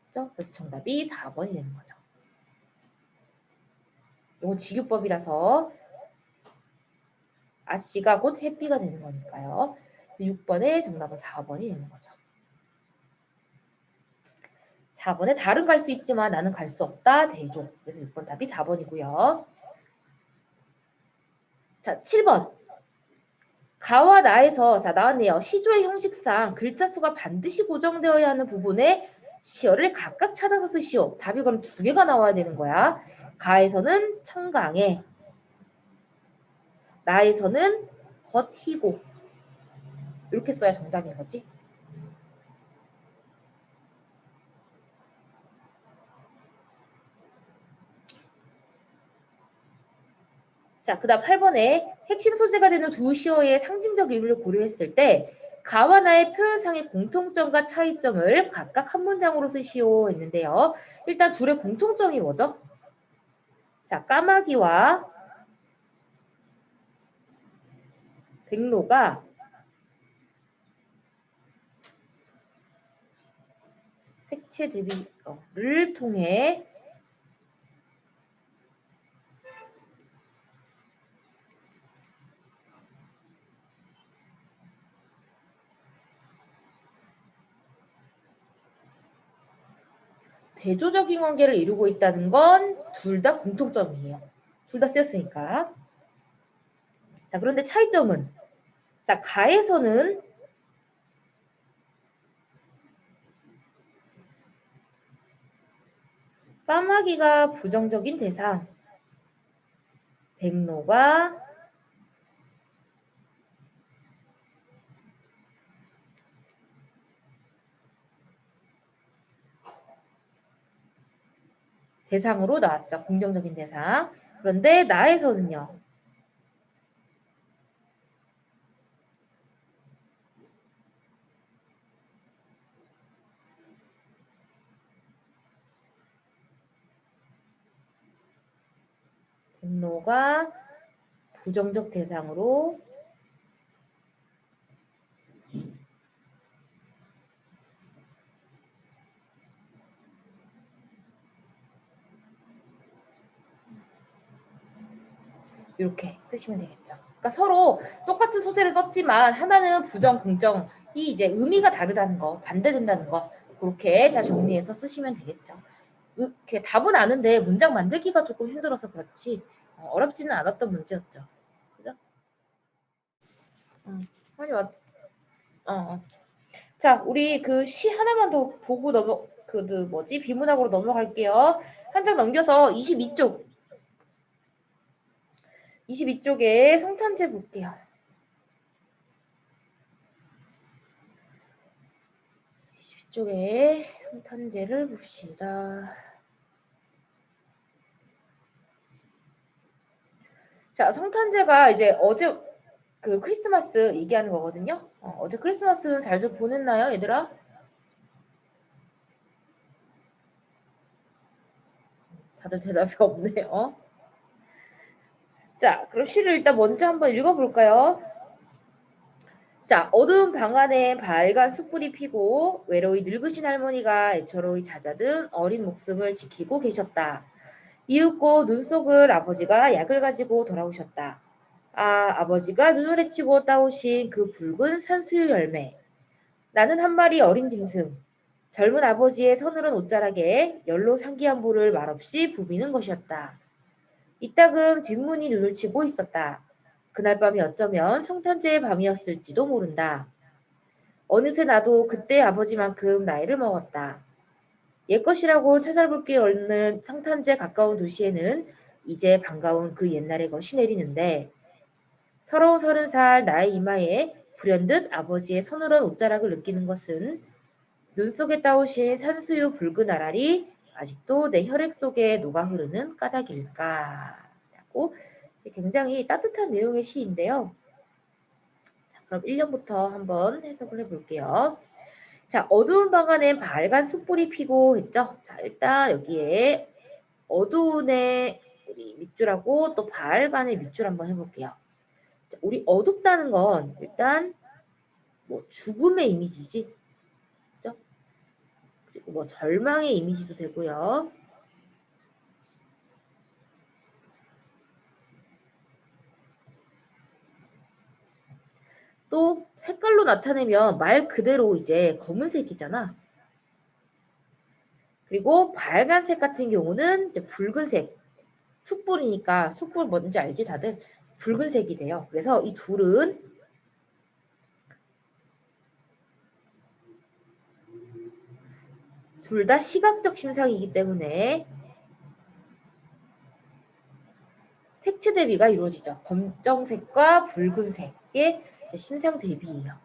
A: 그죠? 그래서 정답이 4번이 되는 거죠. 이건 직유법이라서 아씨가 곧 햇빛가 되는 거니까요. 6번의 정답은 4번이 되는 거죠. 4번에 달은 갈 수 있지만 나는 갈 수 없다. 대조. 그래서 6번 답이 4번이고요. 자, 7번. 가와 나에서 자 나왔네요. 시조의 형식상 글자 수가 반드시 고정되어야 하는 부분에 시어를 각각 찾아서 쓰시오. 답이 그럼 두 개가 나와야 되는 거야. 가에서는 청강에, 나에서는 겉희고. 이렇게 써야 정답인 거지. 자, 그 다음 8번에 핵심 소재가 되는 두 시어의 상징적 의미를 고려했을 때 가와 나의 표현상의 공통점과 차이점을 각각 한 문장으로 쓰시오 했는데요. 일단 둘의 공통점이 뭐죠? 자, 까마귀와 백로가 색채 대비를 통해 대조적인 관계를 이루고 있다는 건 둘 다 공통점이에요. 둘 다 쓰였으니까. 자, 그런데 차이점은 자, 가에서는 까마귀가 부정적인 대상, 백로가 대상으로 나왔죠. 긍정적인 대상. 그런데 나에서는요. 백로가 부정적 대상으로 이렇게 쓰시면 되겠죠. 그러니까 서로 똑같은 소재를 썼지만 하나는 부정, 긍정이 이제 의미가 다르다는 거, 반대된다는 거 그렇게 잘 정리해서 쓰시면 되겠죠. 이렇게 답은 아는데 문장 만들기가 조금 힘들어서 그렇지 어렵지는 않았던 문제였죠. 그죠? 아니 자, 우리 그 시 하나만 더 보고 비문학으로 넘어갈게요. 한 장 넘겨서 22쪽. 22쪽에 성탄제 볼게요. 22쪽에 성탄제를 봅시다. 자, 성탄제가 이제 어제 그 크리스마스 얘기하는 거거든요. 어제 크리스마스는 잘 좀 보냈나요, 얘들아? 다들 대답이 없네요. 자, 그럼 시를 일단 먼저 한번 읽어볼까요? 자, 어두운 방 안에 밝은 숯불이 피고 외로이 늙으신 할머니가 애처로이 잦아든 어린 목숨을 지키고 계셨다. 이윽고 눈 속을 아버지가 약을 가지고 돌아오셨다. 아, 아버지가 눈을 헤치고 따오신 그 붉은 산수유 열매. 나는 한 마리 어린 짐승. 젊은 아버지의 서늘한 옷자락에 열로 상기한 볼을 말없이 부비는 것이었다. 이따금 뒷문이 눈을 치고 있었다. 그날 밤이 어쩌면 성탄제의 밤이었을지도 모른다. 어느새 나도 그때 아버지만큼 나이를 먹었다. 옛것이라고 찾아볼 게 없는 성탄제 가까운 도시에는 이제 반가운 그 옛날의 것이 내리는데 서러운 30살 나의 이마에 불현듯 아버지의 서늘한 옷자락을 느끼는 것은 눈 속에 따오신 산수유 붉은 알알이 아직도 내 혈액 속에 녹아 흐르는 까닭일까? 라고 굉장히 따뜻한 내용의 시인데요. 자, 그럼 1년부터 한번 해석을 해볼게요. 자, 어두운 방 안엔 빨간 숯불이 피고 했죠. 자, 일단 여기에 어두운의 우리 밑줄하고 또 빨간의 밑줄 한번 해볼게요. 자, 우리 어둡다는 건 일단 뭐 죽음의 이미지지. 그죠? 그리고 뭐 절망의 이미지도 되고요. 또 색깔로 나타내면 말 그대로 이제 검은색이잖아. 그리고 빨간색 같은 경우는 이제 붉은색. 숯불이니까 숯불 뭔지 알지 다들? 붉은색이 돼요. 그래서 이 둘은 둘 다 시각적 심상이기 때문에 색채 대비가 이루어지죠. 검정색과 붉은색의 심상 대비예요.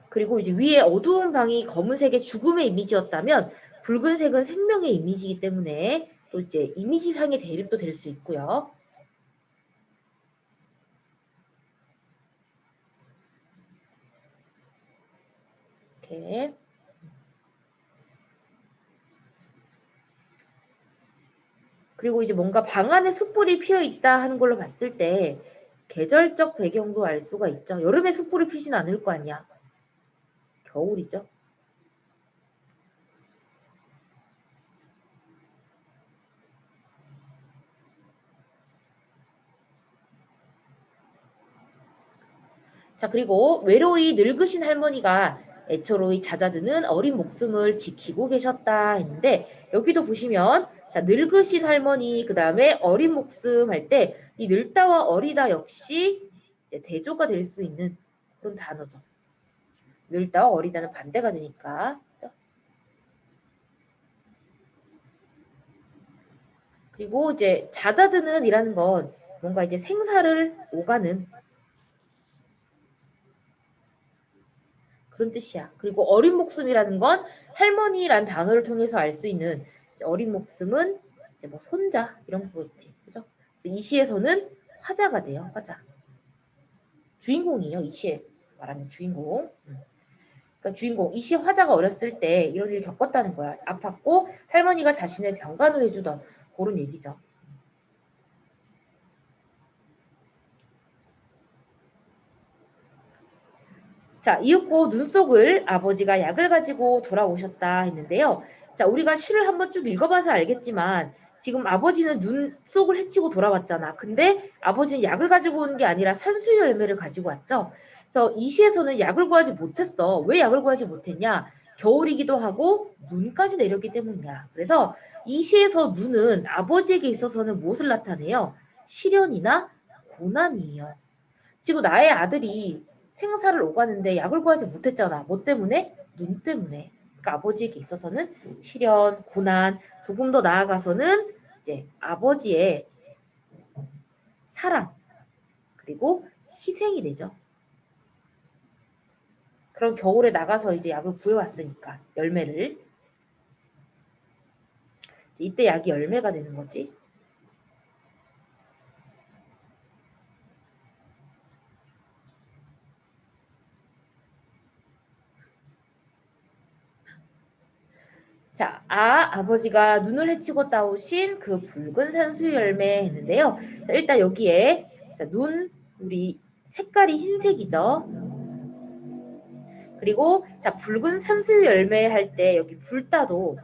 A: 그리고 이제 위에 어두운 방이 검은색의 죽음의 이미지였다면 붉은색은 생명의 이미지이기 때문에 또 이제 이미지상의 대립도 될 수 있고요. 이렇게. 그리고 이제 뭔가 방 안에 숯불이 피어 있다 하는 걸로 봤을 때 계절적 배경도 알 수가 있죠. 여름에 숯불이 피진 않을 거 아니야. 겨울이죠. 자, 그리고 외로이 늙으신 할머니가 애처로이 잦아드는 어린 목숨을 지키고 계셨다 했는데 여기도 보시면 자, 늙으신 할머니 그 다음에 어린 목숨 할 때 이 늙다와 어리다 역시 대조가 될 수 있는 그런 단어죠. 늙다와 어리다는 반대가 되니까. 그리고 이제 잦아드는 이라는 건 뭔가 이제 생사를 오가는 그런 뜻이야. 그리고 어린 목숨이라는 건 할머니란 단어를 통해서 알 수 있는 어린 목숨은 이제 뭐 손자 이런 거겠지. 그죠? 이 시에서는 화자가 돼요. 화자. 주인공이에요. 이 시에 말하는 주인공. 그러니까 주인공. 이 시 화자가 어렸을 때 이런 일을 겪었다는 거야. 아팠고 할머니가 자신을 병간호해주던 그런 얘기죠. 자, 이윽고 눈 속을 아버지가 약을 가지고 돌아오셨다 했는데요. 자, 우리가 시를 한번 쭉 읽어봐서 알겠지만 지금 아버지는 눈 속을 헤치고 돌아왔잖아. 근데 아버지는 약을 가지고 온 게 아니라 산수유 열매를 가지고 왔죠. 그래서 이 시에서는 약을 구하지 못했어. 왜 약을 구하지 못했냐? 겨울이기도 하고 눈까지 내렸기 때문이야. 그래서 이 시에서 눈은 아버지에게 있어서는 무엇을 나타내요? 시련이나 고난이에요. 지금 나의 아들이 생사를 오가는데 약을 구하지 못했잖아. 뭐 때문에? 눈 때문에. 그러니까 아버지에게 있어서는 시련, 고난, 조금 더 나아가서는 이제 아버지의 사랑, 그리고 희생이 되죠. 그럼 겨울에 나가서 이제 약을 구해왔으니까, 열매를. 이때 약이 열매가 되는 거지. 자, 아버지가 눈을 헤치고 따오신 그 붉은 산수유 열매 했는데요. 자, 일단 여기에 자, 눈, 우리 색깔이 흰색이죠. 그리고 자, 붉은 산수유 열매 할 때 여기 불따도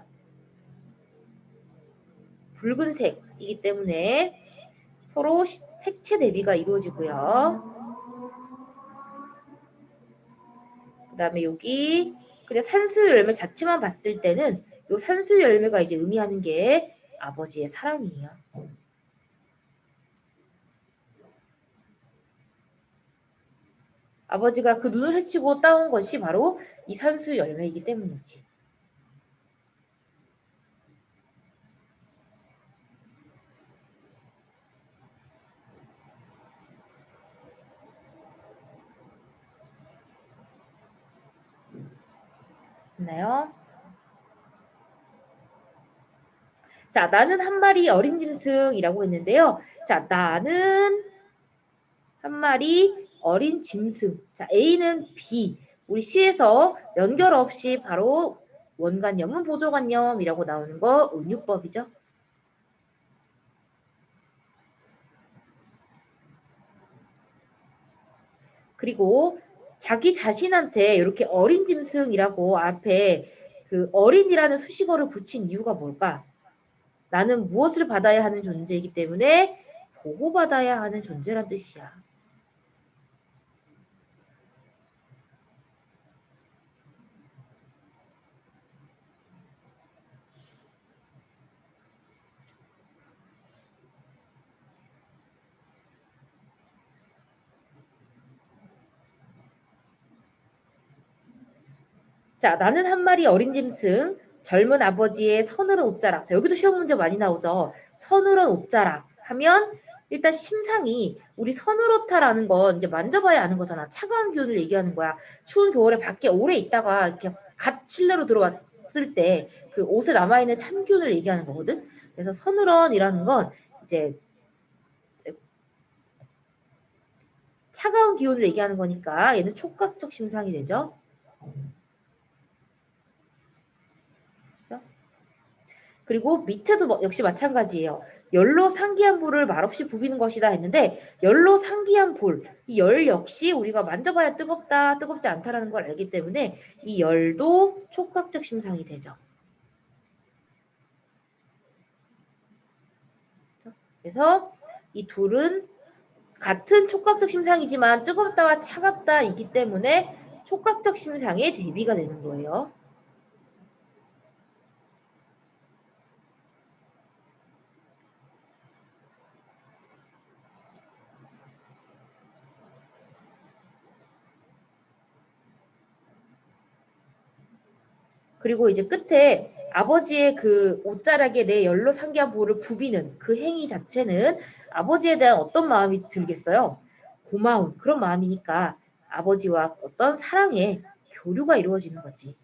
A: 붉은색이기 때문에 서로 색채 대비가 이루어지고요. 그 다음에 여기 그냥 산수유 열매 자체만 봤을 때는 이 산수유 열매가 이제 의미하는 게 아버지의 사랑이에요. 아버지가 그 눈을 헤치고 따온 것이 바로 이 산수유 열매이기 때문이지. 됐나요? 자, 나는 한 마리 어린 짐승이라고 했는데요. 자, 나는 한 마리 어린 짐승. 자, A는 B. 우리 C에서 연결 없이 바로 원관념은 보조관념이라고 나오는 거 은유법이죠. 그리고 자기 자신한테 이렇게 어린 짐승이라고 앞에 그 어린이라는 수식어를 붙인 이유가 뭘까? 나는 무엇을 받아야 하는 존재이기 때문에 보호받아야 하는 존재란 뜻이야. 자, 나는 한 마리 어린 짐승, 젊은 아버지의 서늘한 옷자락. 자, 여기도 시험 문제 많이 나오죠. 서늘한 옷자락 하면 일단 심상이 우리 서늘하다라는 건 이제 만져봐야 아는 거잖아. 차가운 기운을 얘기하는 거야. 추운 겨울에 밖에 오래 있다가 이렇게 갓 실내로 들어왔을 때 그 옷에 남아있는 찬 기운을 얘기하는 거거든. 그래서 서늘한이라는 건 이제 차가운 기운을 얘기하는 거니까 얘는 촉각적 심상이 되죠. 그리고 밑에도 역시 마찬가지예요. 열로 상기한 볼을 말없이 부비는 것이다 했는데 열로 상기한 볼, 이 열 역시 우리가 만져봐야 뜨겁다, 뜨겁지 않다라는 걸 알기 때문에 이 열도 촉각적 심상이 되죠. 그래서 이 둘은 같은 촉각적 심상이지만 뜨겁다와 차갑다이기 때문에 촉각적 심상의 대비가 되는 거예요. 그리고 이제 끝에 아버지의 그 옷자락에 내 열로 상기한 볼을 부비는 그 행위 자체는 아버지에 대한 어떤 마음이 들겠어요? 고마운 그런 마음이니까 아버지와 어떤 사랑의 교류가 이루어지는 거지.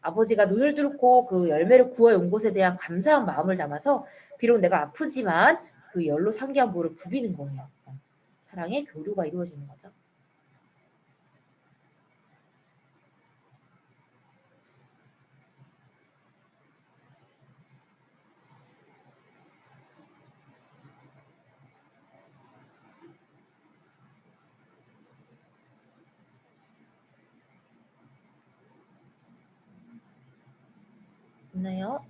A: 아버지가 눈을 뚫고 그 열매를 구워온 것에 대한 감사한 마음을 담아서 비록 내가 아프지만 그 열로 상기한 볼을 부비는 거예요. 사랑의 교류가 이루어지는 거죠. 있나요?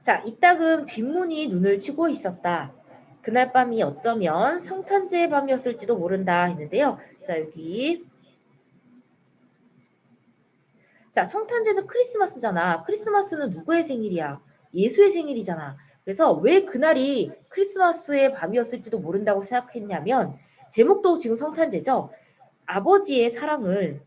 A: 자, 이따금 뒷문이 눈을 치고 있었다. 그날 밤이 어쩌면 성탄제의 밤이었을지도 모른다 했는데요. 자, 여기. 자, 성탄제는 크리스마스잖아. 크리스마스는 누구의 생일이야? 예수의 생일이잖아. 그래서 왜 그날이 크리스마스의 밤이었을지도 모른다고 생각했냐면, 제목도 지금 성탄제죠? 아버지의 사랑을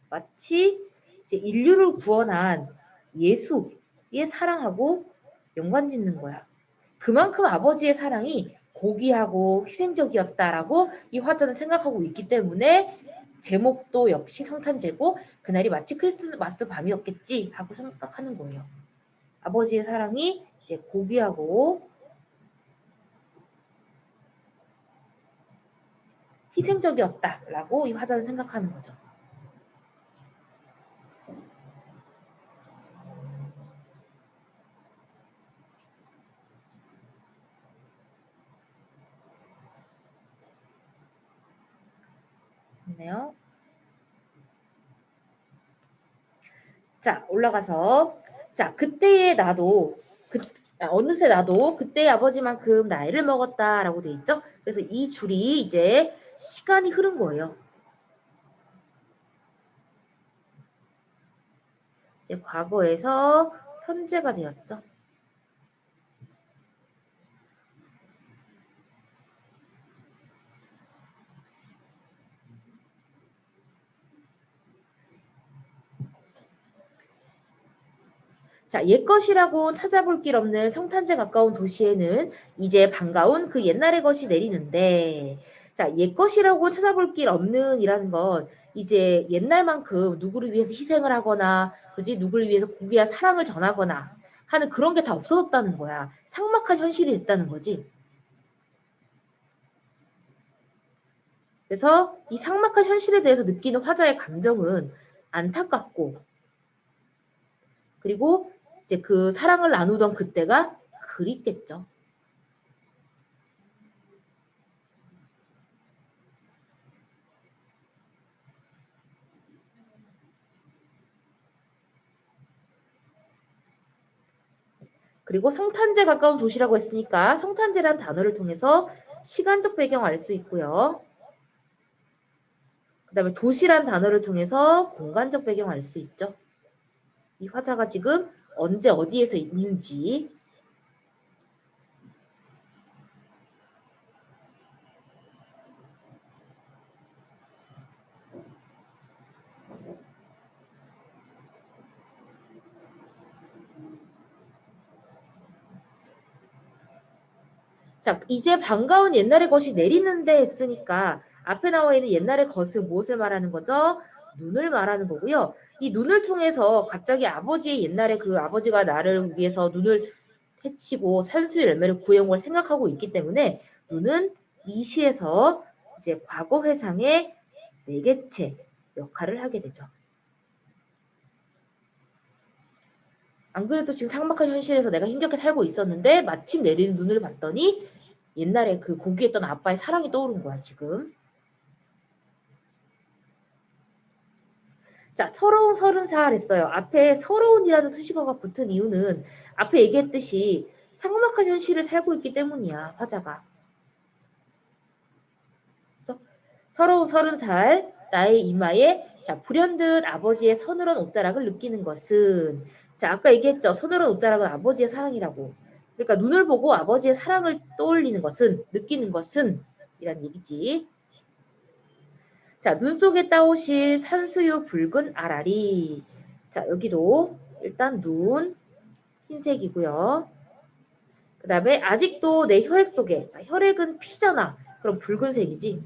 A: 마치 이제 인류를 구원한 예수의 사랑하고 연관 짓는 거야. 그만큼 아버지의 사랑이 고귀하고 희생적이었다라고 이 화자는 생각하고 있기 때문에 제목도 역시 성탄제고 그날이 마치 크리스마스 밤이었겠지 하고 생각하는 거예요. 아버지의 사랑이 이제 고귀하고 희생적이었다라고 이 화자는 생각하는 거죠. 좋네요. 자, 올라가서 자, 그때의 나도 어느새 나도 그때의 아버지만큼 나이를 먹었다라고 돼 있죠. 그래서 이 줄이 이제 시간이 흐른 거예요. 이제 과거에서 현재가 되었죠. 자, 옛것이라고 찾아볼 길 없는 성탄제 가까운 도시에는 이제 반가운 그 옛날의 것이 내리는데, 자, 옛것이라고 찾아볼 길 없는 이라는 건 이제 옛날만큼 누구를 위해서 희생을 하거나, 그지? 누구를 위해서 고귀한 사랑을 전하거나 하는 그런 게 다 없어졌다는 거야. 삭막한 현실이 됐다는 거지. 그래서 이 삭막한 현실에 대해서 느끼는 화자의 감정은 안타깝고, 그리고 이제 그 사랑을 나누던 그때가 그립겠죠. 그리고 성탄제 가까운 도시라고 했으니까 성탄제란 단어를 통해서 시간적 배경 알 수 있고요. 그 다음에 도시란 단어를 통해서 공간적 배경 알 수 있죠. 이 화자가 지금 언제 어디에서 있는지. 자, 이제 반가운 옛날의 것이 내리는데 했으니까 앞에 나와 있는 옛날의 것은 무엇을 말하는 거죠? 눈을 말하는 거고요. 이 눈을 통해서 갑자기 아버지의 옛날에 그 아버지가 나를 위해서 눈을 해치고 산수의 열매를 구해온 걸 생각하고 있기 때문에 눈은 이 시에서 이제 과거 회상의 매개체 역할을 하게 되죠. 안 그래도 지금 삭막한 현실에서 내가 힘겹게 살고 있었는데 마침 내리는 눈을 봤더니 옛날에 그 고귀했던 아빠의 사랑이 떠오른 거야, 지금. 자, 서러운 30살 했어요. 앞에 서러운이라는 수식어가 붙은 이유는 앞에 얘기했듯이 삭막한 현실을 살고 있기 때문이야, 화자가. 그렇죠? 서러운 30살, 나의 이마에 자, 불현듯 아버지의 서늘한 옷자락을 느끼는 것은 자, 아까 얘기했죠. 서늘한 옷자락은 아버지의 사랑이라고. 그러니까 눈을 보고 아버지의 사랑을 떠올리는 것은, 느끼는 것은 이란 얘기지. 자, 눈 속에 따오실 산수유 붉은 아라리. 자, 여기도 일단 눈 흰색이고요. 그 다음에 아직도 내 혈액 속에, 자, 혈액은 피잖아. 그럼 붉은색이지.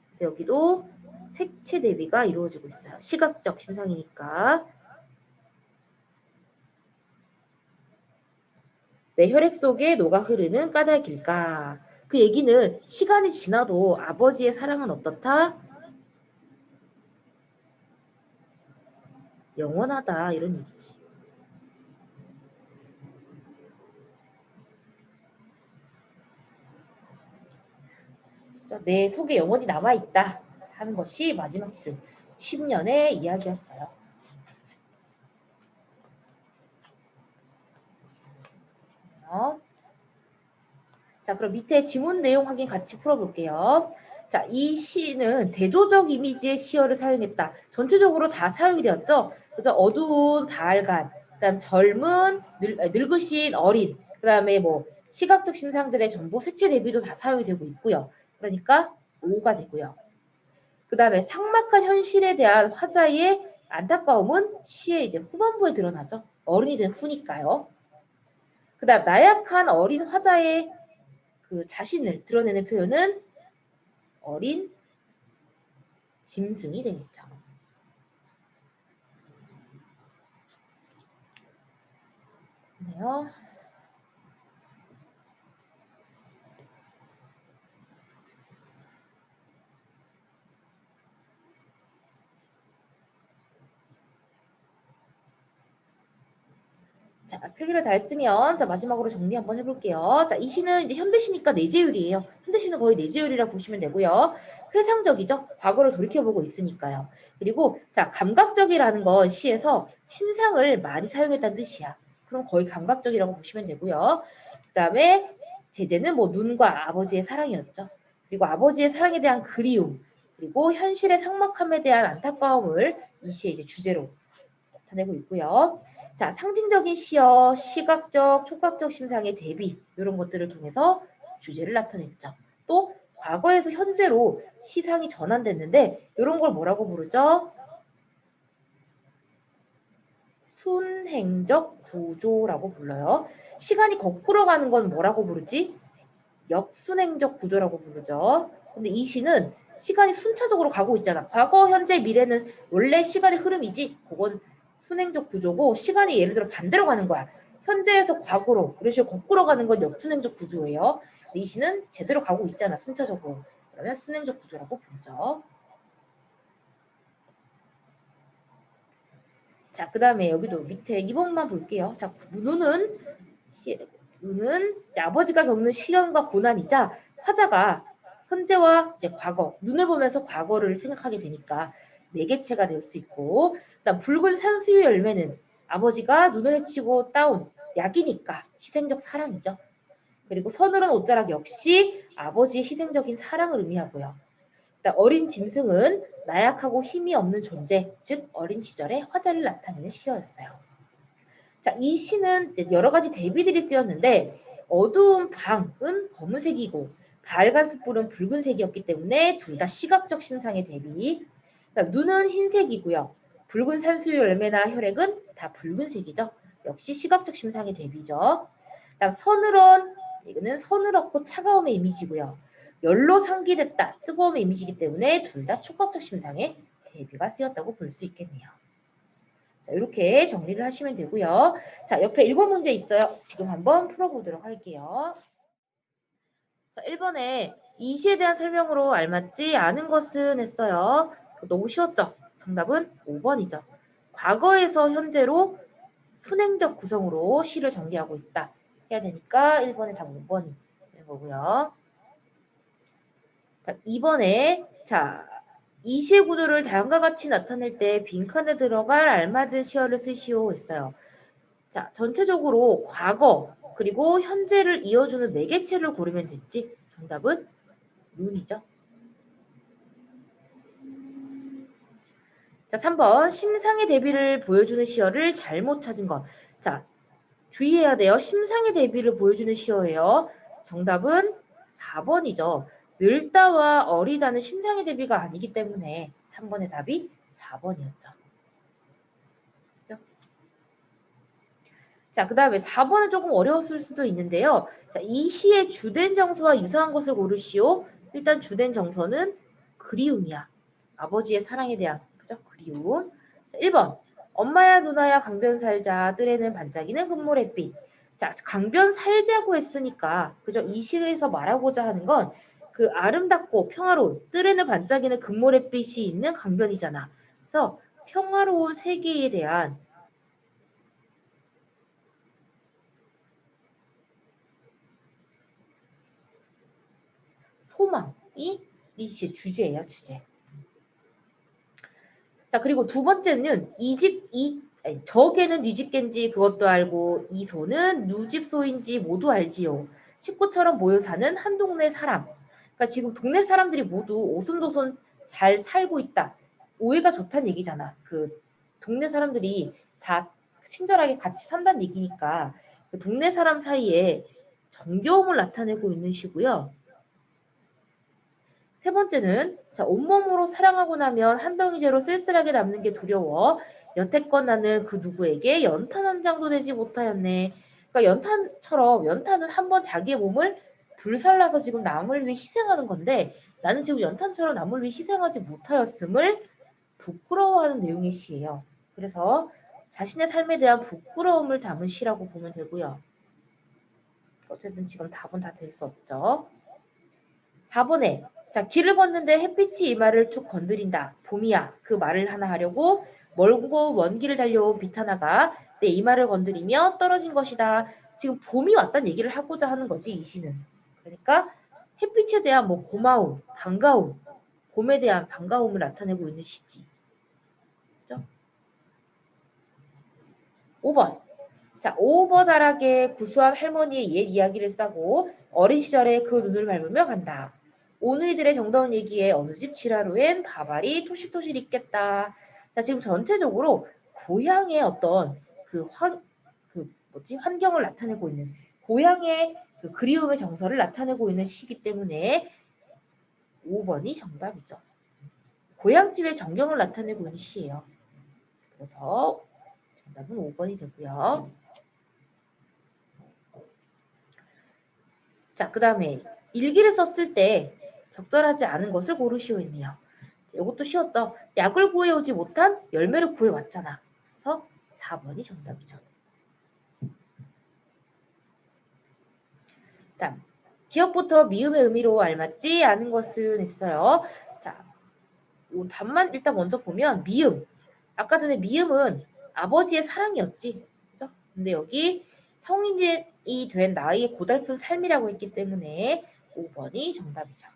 A: 그래서 여기도 색채 대비가 이루어지고 있어요. 시각적 현상이니까. 내 혈액 속에 녹아 흐르는 까닭일까? 그 얘기는 시간이 지나도 아버지의 사랑은 어떻다? 영원하다 이런 얘기지. 내 속에 영원히 남아있다 하는 것이 마지막 줄 10년의 이야기였어요. 자, 그럼 밑에 지문 내용 확인 같이 풀어볼게요. 자, 이 시는 대조적 이미지의 시어를 사용했다. 전체적으로 다 사용이 되었죠. 그래서 어두운 발간, 그다음 젊은, 늙으신 어린, 그다음에 뭐 시각적 심상들의 전부 색채 대비도 다 사용이 되고 있고요. 그러니까 5가 되고요. 그다음에 삭막한 현실에 대한 화자의 안타까움은 시의 이제 후반부에 드러나죠. 어른이 된 후니까요. 그다음 나약한 어린 화자의 그 자신을 드러내는 표현은 어린 짐승이 되겠죠. 네요. 자, 필기를 다 했으면 자 마지막으로 정리 한번 해볼게요. 자, 이 시는 이제 현대시니까 내재율이에요. 현대시는 거의 내재율이라고 보시면 되고요. 회상적이죠. 과거를 돌이켜보고 있으니까요. 그리고 자 감각적이라는 건 시에서 심상을 많이 사용했다는 뜻이야. 그럼 거의 감각적이라고 보시면 되고요. 그 다음에 제재는 뭐 눈과 아버지의 사랑이었죠. 그리고 아버지의 사랑에 대한 그리움, 그리고 현실의 삭막함에 대한 안타까움을 이 시의 이제 주제로 나타내고 있고요. 자, 상징적인 시어, 시각적, 촉각적 심상의 대비 이런 것들을 통해서 주제를 나타냈죠. 또 과거에서 현재로 시상이 전환됐는데 이런 걸 뭐라고 부르죠? 순행적 구조라고 불러요. 시간이 거꾸로 가는 건 뭐라고 부르지? 역순행적 구조라고 부르죠. 근데 이 시는 시간이 순차적으로 가고 있잖아. 과거, 현재, 미래는 원래 시간의 흐름이지. 그건 순행적 구조고 시간이 예를 들어 반대로 가는 거야. 현재에서 과거로 이런 식으로 거꾸로 가는 건 역순행적 구조예요. 근데 이 시는 제대로 가고 있잖아. 순차적으로. 그러면 순행적 구조라고 부르죠. 자, 그 다음에 여기도 밑에 2번만 볼게요. 자, 눈은 이제 아버지가 겪는 시련과 고난이자 화자가 현재와 이제 과거, 눈을 보면서 과거를 생각하게 되니까 매개체가 될 수 있고, 그다음 붉은 산수유 열매는 아버지가 눈을 헤치고 따온 약이니까 희생적 사랑이죠. 그리고 서늘한 옷자락 역시 아버지의 희생적인 사랑을 의미하고요. 어린 짐승은 나약하고 힘이 없는 존재, 즉 어린 시절의 화자를 나타내는 시였어요. 자, 이 시는 여러 가지 대비들이 쓰였는데 어두운 방은 검은색이고 밝은 숯불은 붉은색이었기 때문에 둘 다 시각적 심상의 대비. 눈은 흰색이고요. 붉은 산수유 열매나 혈액은 다 붉은색이죠. 역시 시각적 심상의 대비죠. 그다음 이거는 서늘었고 차가움의 이미지고요. 열로 상기됐다, 뜨거움의 이미지이기 때문에 둘 다 촉각적 심상의 대비가 쓰였다고 볼 수 있겠네요. 자, 이렇게 정리를 하시면 되고요. 자, 옆에 1번 문제 있어요. 지금 한번 풀어보도록 할게요. 자, 1번에 이 시에 대한 설명으로 알맞지 않은 것은 했어요. 너무 쉬웠죠? 정답은 5번이죠. 과거에서 현재로 순행적 구성으로 시를 전개하고 있다. 해야 되니까 1번에 답 5번이 되는 거고요. 자, 2번에 이 시의 구조를 다음과 같이 나타낼 때 빈칸에 들어갈 알맞은 시어를 쓰시오 했어요. 자, 전체적으로 과거 그리고 현재를 이어주는 매개체를 고르면 됐지. 정답은 눈이죠. 자, 3번 심상의 대비를 보여주는 시어를 잘못 찾은 것. 자, 주의해야 돼요. 심상의 대비를 보여주는 시어예요. 정답은 4번이죠. 늙다와 어리다는 심상의 대비가 아니기 때문에 3번의 답이 4번이었죠. 그죠? 자, 그 다음에 4번은 조금 어려웠을 수도 있는데요. 자, 이 시의 주된 정서와 유사한 것을 고르시오. 일단 주된 정서는 그리움이야. 아버지의 사랑에 대한 그죠? 그리움. 자, 1번 엄마야 누나야 강변 살자 뜰에는 반짝이는 금모래빛. 자, 강변 살자고 했으니까 그죠? 이 시에서 말하고자 하는 건 그 아름답고 평화로운 뜰에는 반짝이는 금모래빛이 있는 강변이잖아. 그래서 평화로운 세계에 대한 소망이 이 시의 주제예요, 주제. 자, 그리고 두 번째는 저 개는 네 집 갠지 그것도 알고 이 소는 누집 소인지 모두 알지요. 식구처럼 모여 사는 한 동네 사람. 그러니까 지금 동네 사람들이 모두 오손도손 잘 살고 있다. 오해가 좋다는 얘기잖아. 그 동네 사람들이 다 친절하게 같이 산다는 얘기니까 그 동네 사람 사이에 정겨움을 나타내고 있는 시고요. 세 번째는 온몸으로 사랑하고 나면 한 덩이째로 쓸쓸하게 남는 게 두려워. 여태껏 나는 그 누구에게 연탄 한 장도 내지 못하였네. 그러니까 연탄은 한번 자기의 몸을 불살라서 지금 남을 위해 희생하는 건데 나는 지금 연탄처럼 남을 위해 희생하지 못하였음을 부끄러워하는 내용의 시예요. 그래서 자신의 삶에 대한 부끄러움을 담은 시라고 보면 되고요. 어쨌든 지금 답은 다 될 수 없죠. 4번에 길을 걷는데 햇빛이 이마를 툭 건드린다. 봄이야. 그 말을 하나 하려고 멀고 먼 길을 달려온 빛 하나가 내 이마를 건드리며 떨어진 것이다. 지금 봄이 왔다는 얘기를 하고자 하는 거지, 이 시는. 그러니까 햇빛에 대한 고마움, 반가움, 봄에 대한 반가움을 나타내고 있는 시지. 그죠? 5번. 자, 오버자라게 구수한 할머니의 옛 이야기를 싸고 어린 시절에 그 눈을 밟으며 간다. 오누이들의 정다운 얘기에 어느 집 지라로엔 밥알이 토실토실 있겠다. 자, 지금 전체적으로 고향의 어떤 환경을 나타내고 있는 고향의 그 그리움의 정서를 나타내고 있는 시기 때문에 5번이 정답이죠. 고향집의 전경을 나타내고 있는 시예요. 그래서 정답은 5번이 되고요. 자, 그 다음에 일기를 썼을 때 적절하지 않은 것을 고르시오 했네요. 이것도 쉬웠죠. 약을 구해오지 못한 열매를 구해왔잖아. 그래서 4번이 정답이죠. 다음, 기억부터 미음의 의미로 알맞지 않은 것은 있어요. 자, 이 답만 일단 먼저 보면 미음. 아까 전에 미음은 아버지의 사랑이었지. 그죠? 근데 여기 성인이 된 나이의 고달픈 삶이라고 했기 때문에 5번이 정답이죠.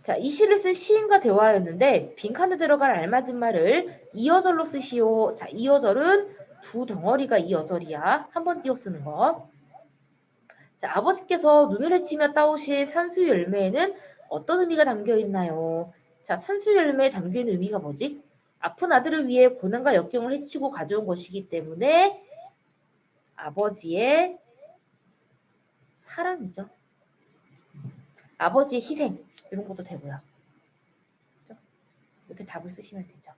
A: 자, 이 시를 쓴 시인과 대화였는데 빈칸에 들어갈 알맞은 말을 이어절로 쓰시오. 자, 이어절은 두 덩어리가 이어절이야. 한 번 띄어 쓰는 거. 자, 아버지께서 눈을 헤치며 따오신 산수 열매에는 어떤 의미가 담겨 있나요? 자, 산수 열매에 담겨 있는 의미가 뭐지? 아픈 아들을 위해 고난과 역경을 헤치고 가져온 것이기 때문에 아버지의 사랑이죠. 아버지의 희생 이런 것도 되고요. 이렇게 답을 쓰시면 되죠.